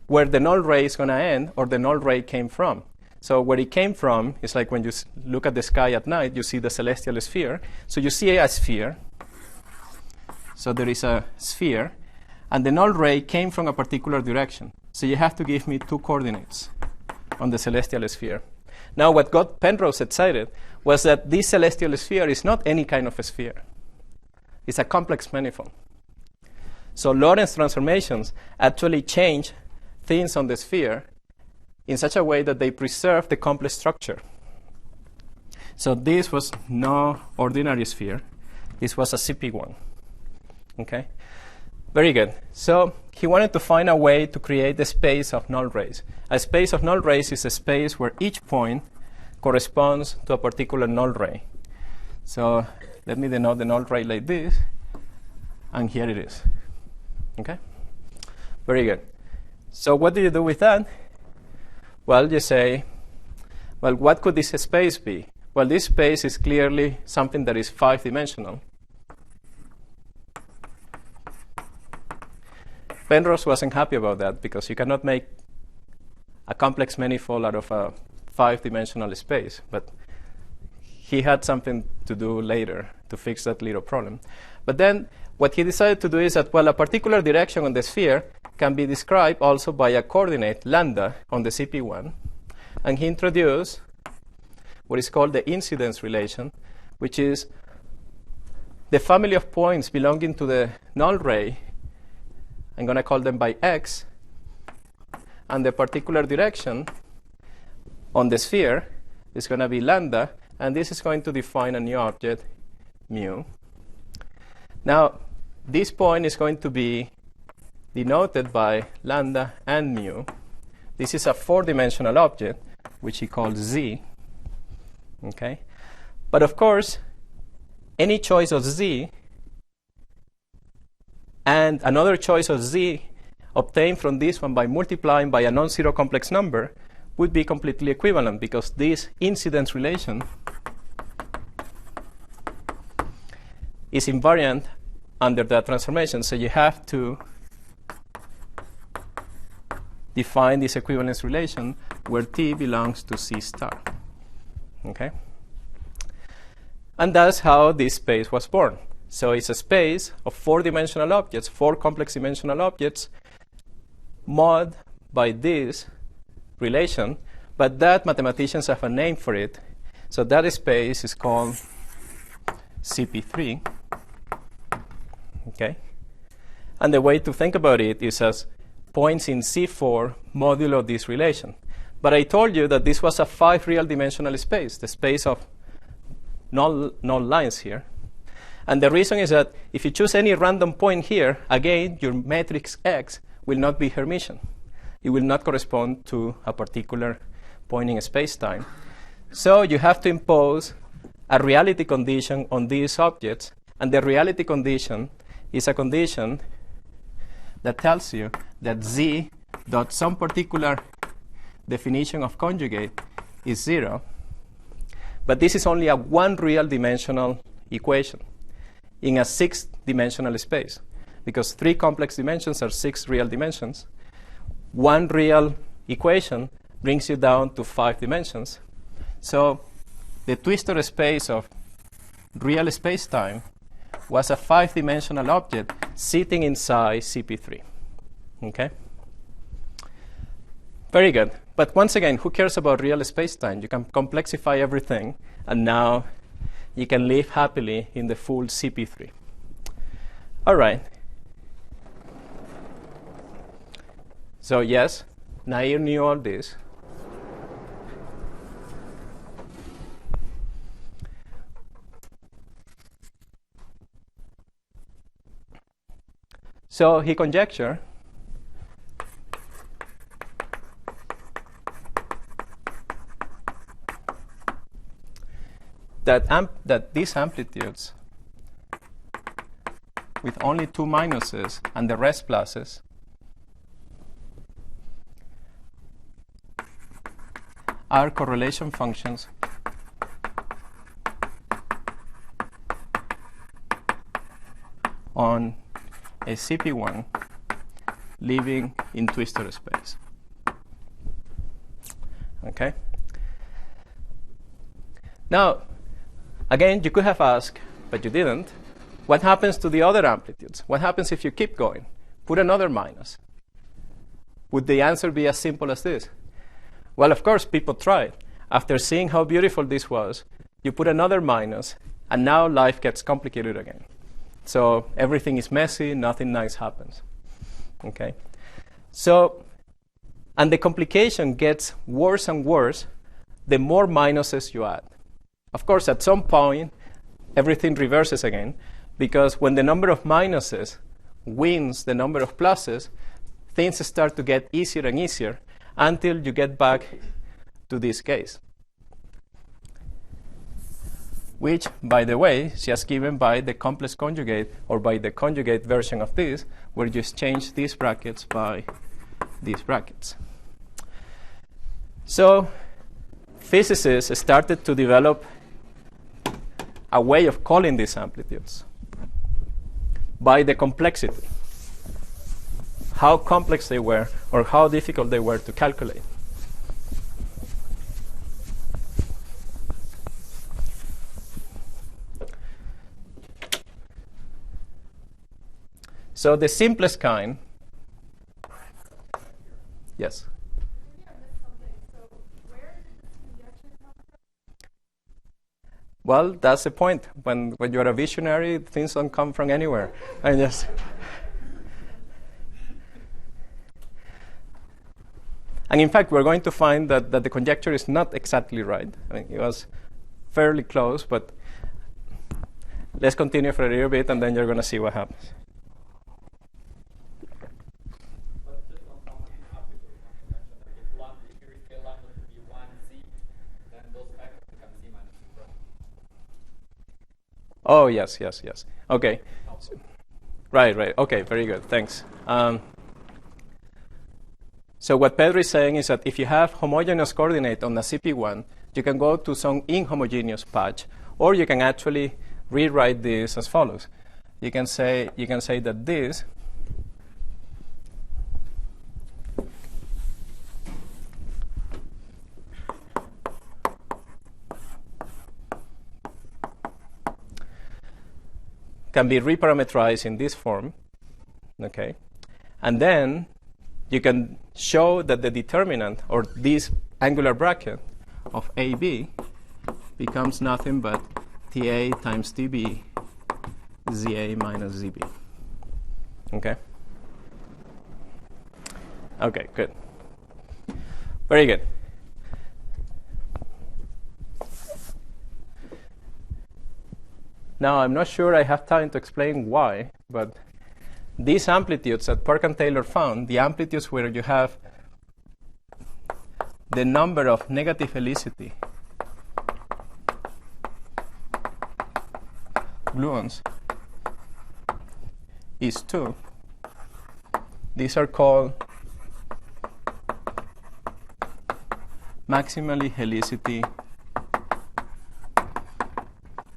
where the null ray is going to end or the null ray came from. So where it came from is like when you look at the sky at night, you see the celestial sphere. So you see a sphere. So there is a sphere. And the null ray came from a particular direction. So you have to give me 2 coordinates on the celestial sphere. Now what got Penrose excited was that this celestial sphere is not any kind of a sphere. It's a complex manifold. So Lorentz transformations actually change things on the sphere in such a way that they preserve the complex structure. So this was no ordinary sphere. This was a CP1. Okay? Very good. So he wanted to find a way to create the space of null rays. A space of null rays is a space where each point corresponds to a particular null ray. So let me denote the null ray like this. And here it is. Okay? Very good. So what do you do with that? Well, you say, well, what could this space be? Well, this space is clearly something that is 5-dimensional. Penrose wasn't happy about that because you cannot make a complex manifold out of a 5-dimensional space. But he had something to do later to fix that little problem. But then what he decided to do is that, well, a particular direction on the sphere can be described also by a coordinate, lambda, on the CP1. And he introduced what is called the incidence relation, which is the family of points belonging to the null ray. I'm going to call them by x. And the particular direction on the sphere is going to be lambda. And this is going to define a new object, mu. Now, this point is going to be denoted by lambda and mu. This is a 4-dimensional object, which he calls z. Okay? But of course, any choice of z and another choice of z obtained from this one by multiplying by a non-zero complex number would be completely equivalent, because this incidence relation is invariant under that transformation. So you have to define this equivalence relation where T belongs to C star. Okay? And that's how this space was born. So it's a space of 4-dimensional objects, 4 complex dimensional objects, mod by this relation, but that mathematicians have a name for it. So that space is called CP3. Okay? And the way to think about it is as points in C4 modulo this relation. But I told you that this was a 5 real dimensional space, the space of null lines here. And the reason is that if you choose any random point here, again, your matrix X will not be Hermitian. It will not correspond to a particular point in space-time. So you have to impose a reality condition on these objects. And the reality condition is a condition that tells you that Z dot some particular definition of conjugate is 0. But this is only a 1 real dimensional equation in a 6-dimensional space, because 3 complex dimensions are 6 real dimensions. 1 real equation brings you down to 5 dimensions. So the twistor space of real space-time was a 5-dimensional object sitting inside CP3. Okay? Very good. But once again, who cares about real space-time? You can complexify everything, and now you can live happily in the full CP3. All right. So yes, Nyira knew all this. So he conjectured that these amplitudes with only 2 minuses and the rest pluses are correlation functions on a CP1 living in twistor space. Okay? Now, again, you could have asked, but you didn't, what happens to the other amplitudes? What happens if you keep going? Put another minus. Would the answer be as simple as this? Well, of course, people tried. After seeing how beautiful this was, you put another minus, and now life gets complicated again. So everything is messy, nothing nice happens. Okay? So, and the complication gets worse and worse the more minuses you add. Of course, at some point, everything reverses again, because when the number of minuses wins the number of pluses, things start to get easier and easier until you get back to this case, which, by the way, is just given by the complex conjugate, or by the conjugate version of this, where you exchange these brackets by these brackets. So physicists started to develop a way of calling these amplitudes by the complexity, how complex they were or how difficult they were to calculate. So the simplest kind, yes? Well, that's the point. When you're a visionary, things don't come from anywhere. And in fact, we're going to find that the conjecture is not exactly right. I mean, it was fairly close, but let's continue for a little bit, and then you're going to see what happens. Oh, yes. Okay. Right. Okay, very good. Thanks. So what Pedro is saying is that if you have homogeneous coordinate on the CP1, you can go to some inhomogeneous patch, or you can actually rewrite this as follows. You can say that this can be reparameterized in this form, okay? And then you can show that the determinant, or this angular bracket of AB, becomes nothing but TA times TB ZA minus ZB. Okay? Okay, good. Very good. Now, I'm not sure I have time to explain why, but these amplitudes that Perk and Taylor found, the amplitudes where you have the number of negative helicity gluons is 2. These are called maximally helicity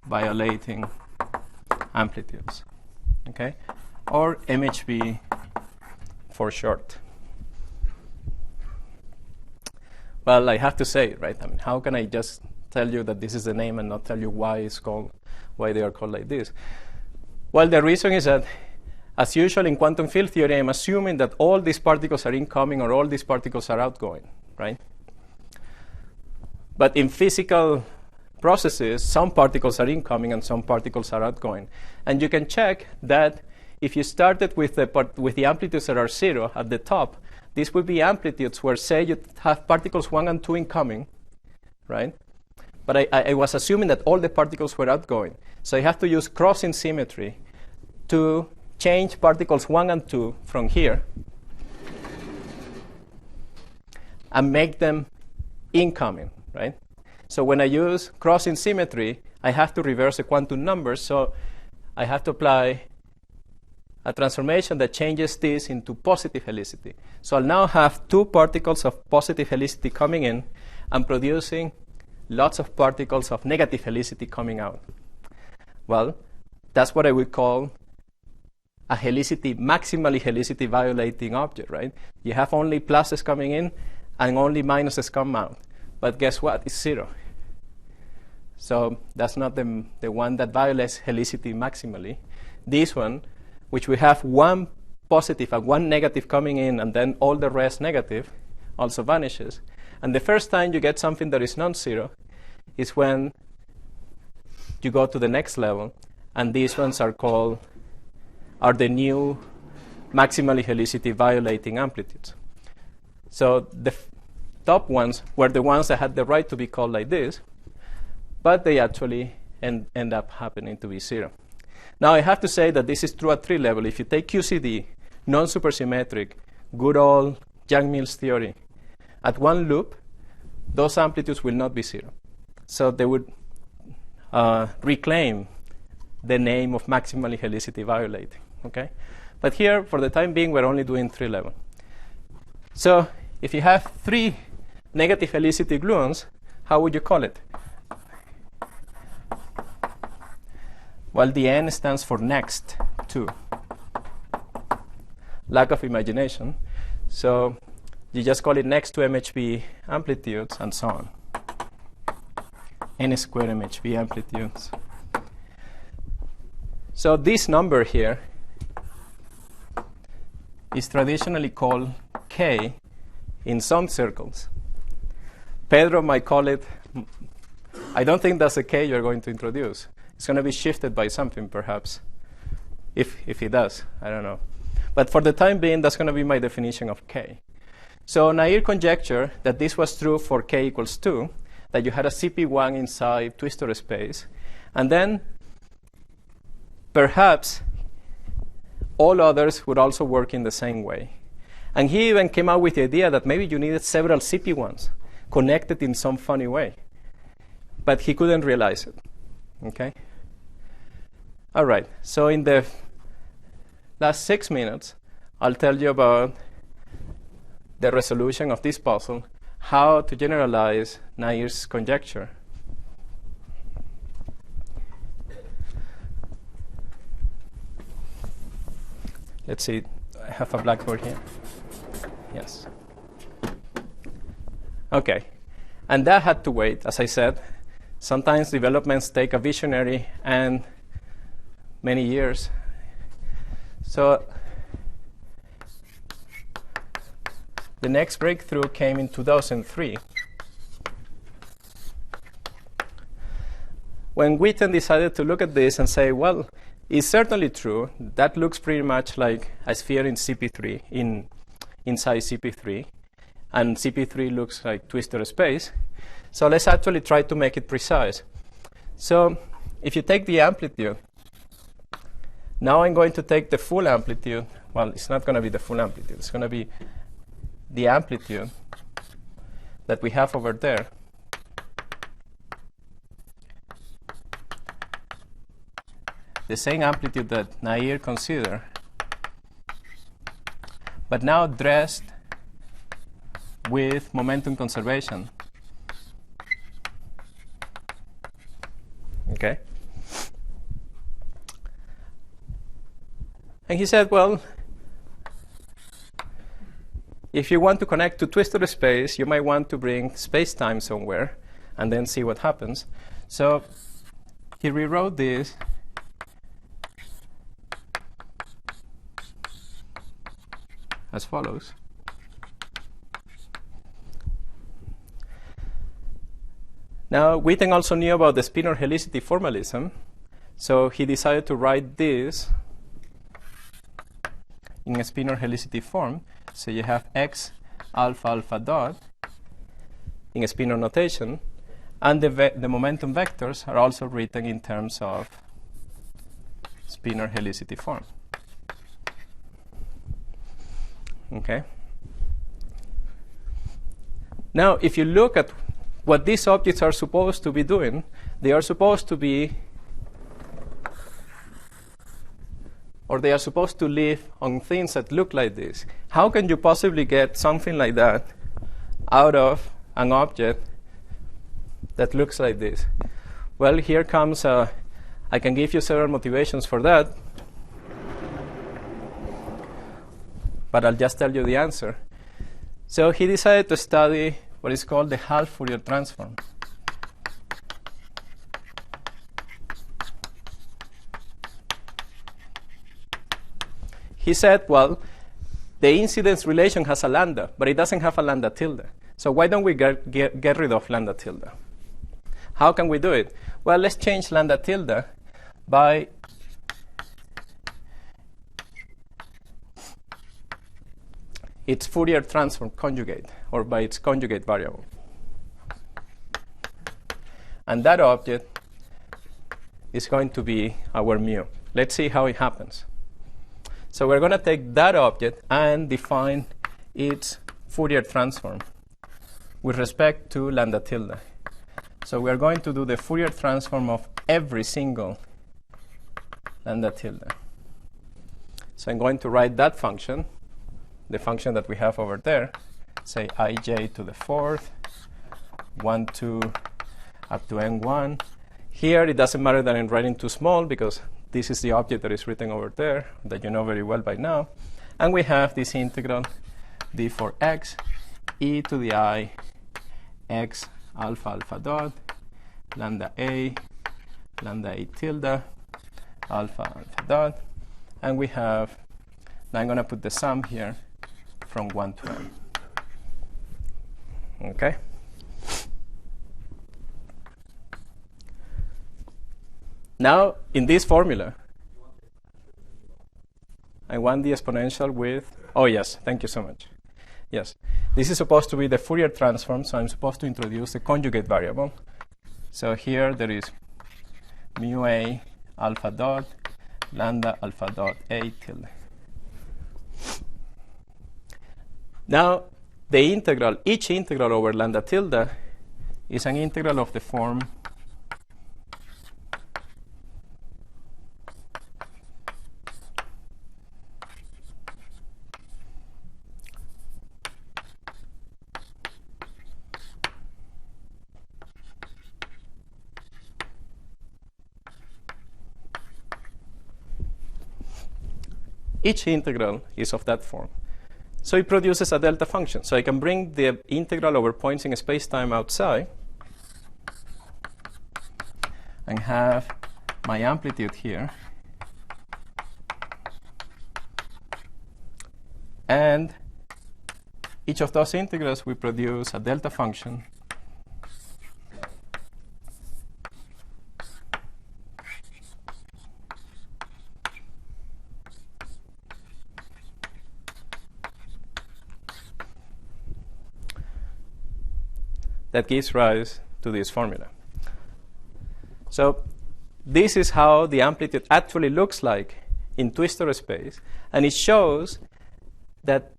violating amplitudes, okay? Or MHV for short. Well, I have to say it, right? I mean, how can I just tell you that this is the name and not tell you why they are called like this? Well, the reason is that, as usual in quantum field theory, I'm assuming that all these particles are incoming or all these particles are outgoing, right? But in physical processes, some particles are incoming and some particles are outgoing. And you can check that if you started with the amplitudes that are 0 at the top, these would be amplitudes where, say, you have particles 1 and 2 incoming, right? But I was assuming that all the particles were outgoing. So I have to use crossing symmetry to change particles 1 and 2 from here and make them incoming, right? So when I use crossing symmetry, I have to reverse the quantum numbers. So I have to apply a transformation that changes this into positive helicity. So I'll now have 2 particles of positive helicity coming in and producing lots of particles of negative helicity coming out. Well, that's what I would call a maximally helicity violating object, right? You have only pluses coming in and only minuses come out. But guess what? It's 0. So that's not the one that violates helicity maximally. This one, which we have 1 positive and 1 negative coming in and then all the rest negative, also vanishes. And the first time you get something that is non-zero is when you go to the next level, and these ones are the new maximally helicity violating amplitudes. So the top ones were the ones that had the right to be called like this, but they actually end up happening to be 0. Now, I have to say that this is true at 3 level. If you take QCD, non-supersymmetric, good old Young-Mills theory, at 1 loop, those amplitudes will not be 0. So they would reclaim the name of maximally helicity violating, okay? But here, for the time being, we're only doing 3 level. So if you have 3 negative helicity gluons, how would you call it? Well, the N stands for next to. Lack of imagination. So you just call it next to MHV amplitudes and so on. N squared MHV amplitudes. So this number here is traditionally called K in some circles. Pedro might call it, I don't think that's a K you're going to introduce. It's going to be shifted by something, perhaps. If he does, I don't know. But for the time being, that's going to be my definition of K. So Nyira conjectured that this was true for K equals 2, that you had a CP1 inside twistor space. And then perhaps all others would also work in the same way. And he even came out with the idea that maybe you needed several CP1s connected in some funny way. But he couldn't realize it. Okay? All right. So in the last 6 minutes, I'll tell you about the resolution of this puzzle, how to generalize Nyira's conjecture. Let's see. I have a blackboard here. Yes. Okay. And that had to wait, as I said. Sometimes developments take a visionary and many years. So the next breakthrough came in 2003, when Witten decided to look at this and say, well, it's certainly true. That looks pretty much like a sphere in CP3, inside CP3. And CP3 looks like twisted space. So let's actually try to make it precise. So if you take the amplitude, now I'm going to take the full amplitude. Well, it's not going to be the full amplitude. It's going to be the amplitude that we have over there. The same amplitude that Nyira considered, but now dressed with momentum conservation. Okay? And he said, well, if you want to connect to twisted space, you might want to bring space-time somewhere and then see what happens. So he rewrote this as follows. Now, Witten also knew about the spinor helicity formalism, so he decided to write this in a spinor helicity form. So you have x alpha alpha dot in a spinor notation, and the momentum vectors are also written in terms of spinor helicity form. Okay. Now, if you look at what these objects are supposed to be doing, they are supposed to be, or they are supposed to live on things that look like this. How can you possibly get something like that out of an object that looks like this? Well, here comes, I can give you several motivations for that, but I'll just tell you the answer. So he decided to study what is called the half Fourier transform. He said, well, the incidence relation has a lambda, but it doesn't have a lambda tilde. So why don't we get rid of lambda tilde? How can we do it? Well, let's change lambda tilde by its Fourier transform conjugate, or by its conjugate variable. And that object is going to be our mu. Let's see how it happens. So we're going to take that object and define its Fourier transform with respect to lambda tilde. So we're going to do the Fourier transform of every single lambda tilde. So I'm going to write that function, the function that we have over there, say ij to the fourth, 1, 2, up to n1. Here, it doesn't matter that I'm writing too small because this is the object that is written over there that you know very well by now. And we have this integral d for x, e to the I, x alpha alpha dot, lambda a tilde, alpha alpha dot. And we have, now I'm going to put the sum here, from 1 to n. Okay? Now, in this formula, I want the exponential with, oh yes, thank you so much. Yes, this is supposed to be the Fourier transform, so I'm supposed to introduce the conjugate variable. So here there is mu a alpha dot, lambda alpha dot a tilde. Now, the integral, each integral over lambda tilde is an integral of the form each integral is of that form. So it produces a delta function. So I can bring the integral over points in space-time outside and have my amplitude here And each of those integrals we produce a delta function that gives rise to this formula. So this is how the amplitude actually looks like in twistor space, and it shows that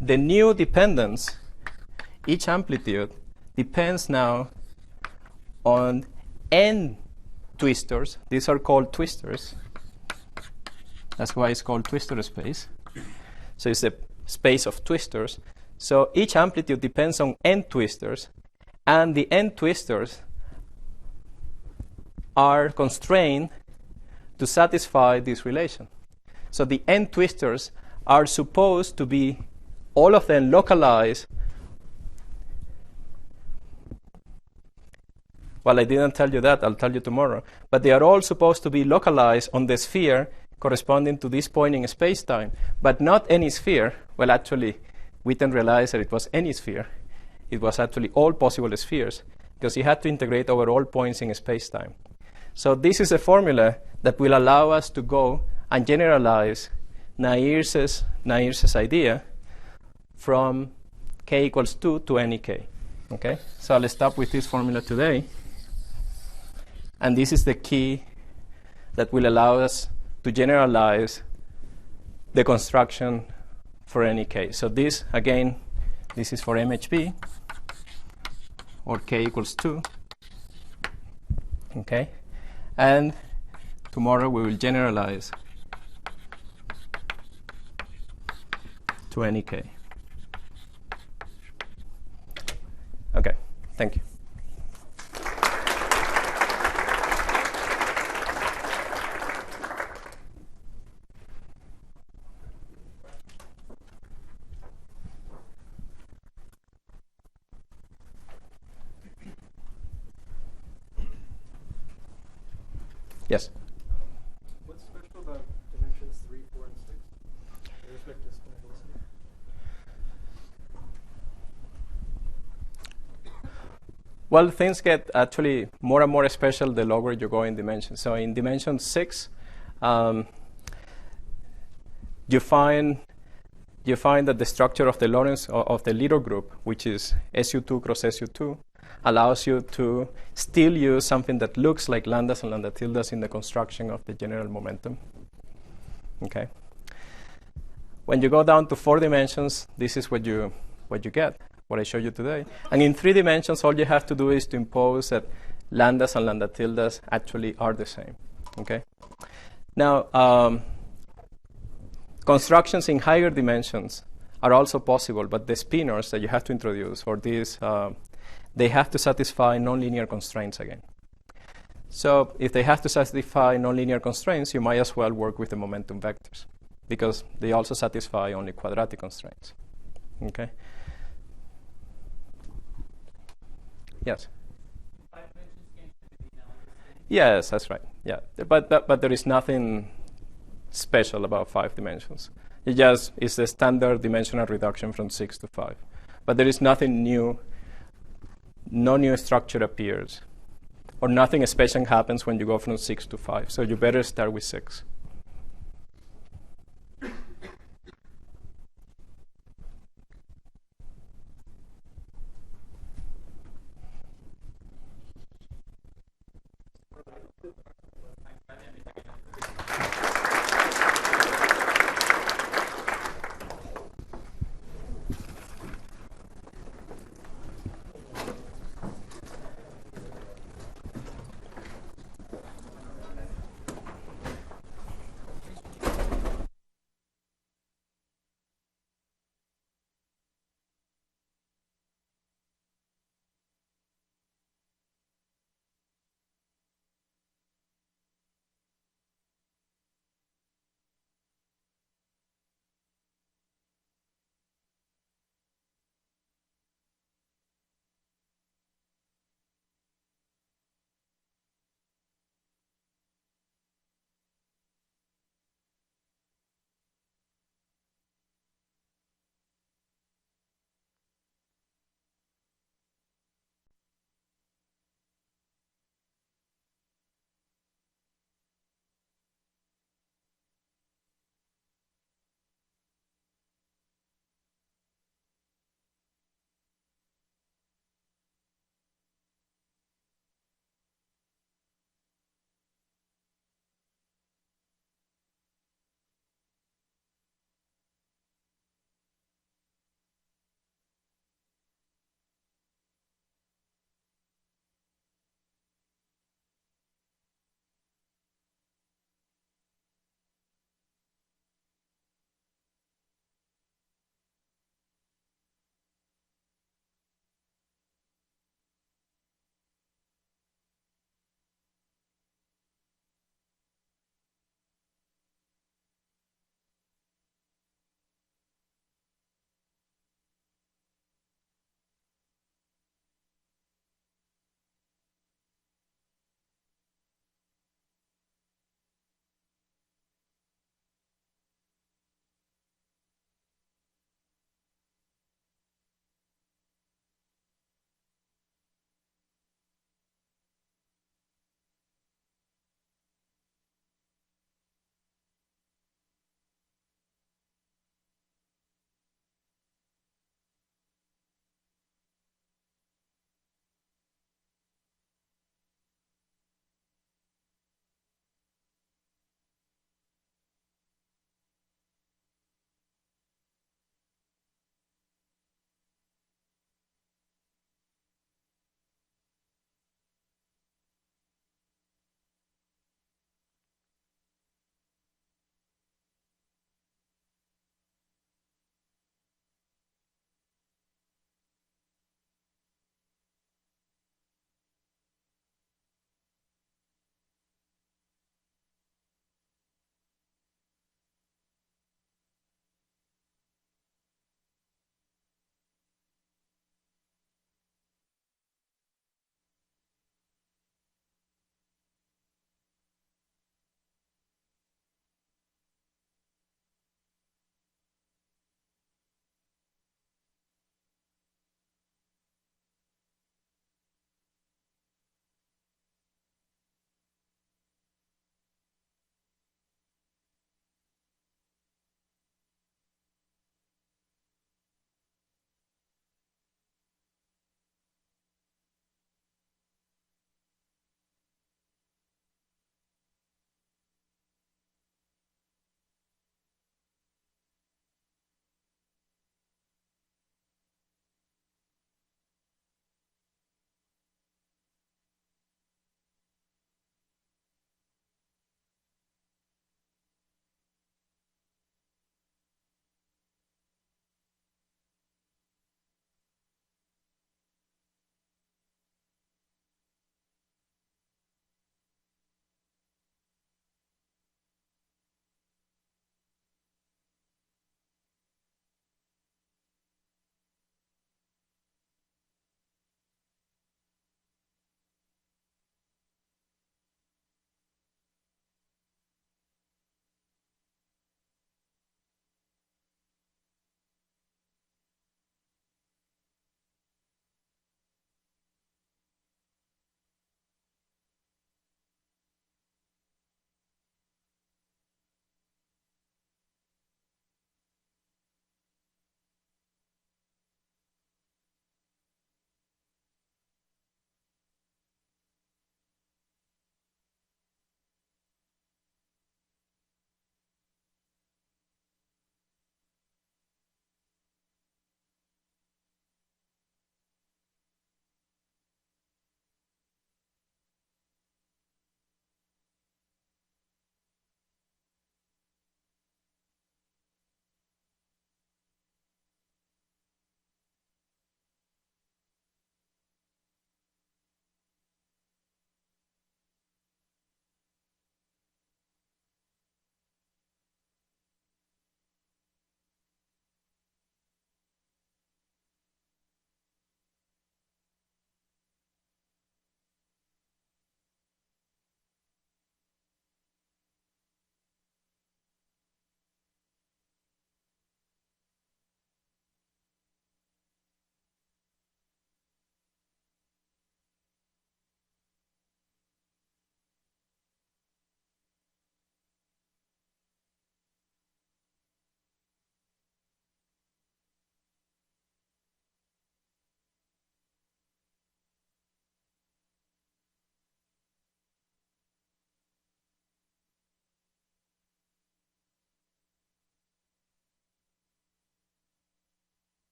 the new dependence, each amplitude, depends now on n twistors. These are called twistors. That's why it's called twistor space. So it's a space of twistors. So each amplitude depends on n twistors, and the n twistors are constrained to satisfy this relation. So the n twistors are supposed to be all of them localized. Well, I didn't tell you that. I'll tell you tomorrow. But they are all supposed to be localized on the sphere corresponding to this point in space-time, but not any sphere. Well, actually, we didn't realize that it was any sphere. It was actually all possible spheres, because you had to integrate over all points in space-time. So this is a formula that will allow us to go and generalize Nyira's idea from k equals 2 to any k. Okay? So I'll stop with this formula today. And this is the key that will allow us to generalize the construction for any k. So this, again, this is for MHP, or k equals 2. Okay? And tomorrow we will generalize to any k. Okay, thank you. Yes? What's special about dimensions 3, 4, and 6 with respect to spin helicity? Well, things get actually more and more special the lower you go in dimension. So in dimension 6, you find that the structure of the Lorentz of the little group, which is SU2 cross SU2, allows you to still use something that looks like lambdas and lambda tildes in the construction of the general momentum. Okay. When you go down to 4 dimensions, this is what you get, what I showed you today. And in 3 dimensions, all you have to do is to impose that lambdas and lambda tildes actually are the same. Okay. Now, constructions in higher dimensions are also possible, but the spinors that you have to introduce for these, they have to satisfy nonlinear constraints again. So if they have to satisfy nonlinear constraints, you might as well work with the momentum vectors, because they also satisfy only quadratic constraints. Okay? Yes? 5 dimensions can't be analogous. Yes, that's right. Yeah, but there is nothing special about 5 dimensions. It just is the standard dimensional reduction from 6 to 5. But there is nothing new. No new structure appears, or nothing special happens when you go from 6 to 5. So you better start with 6.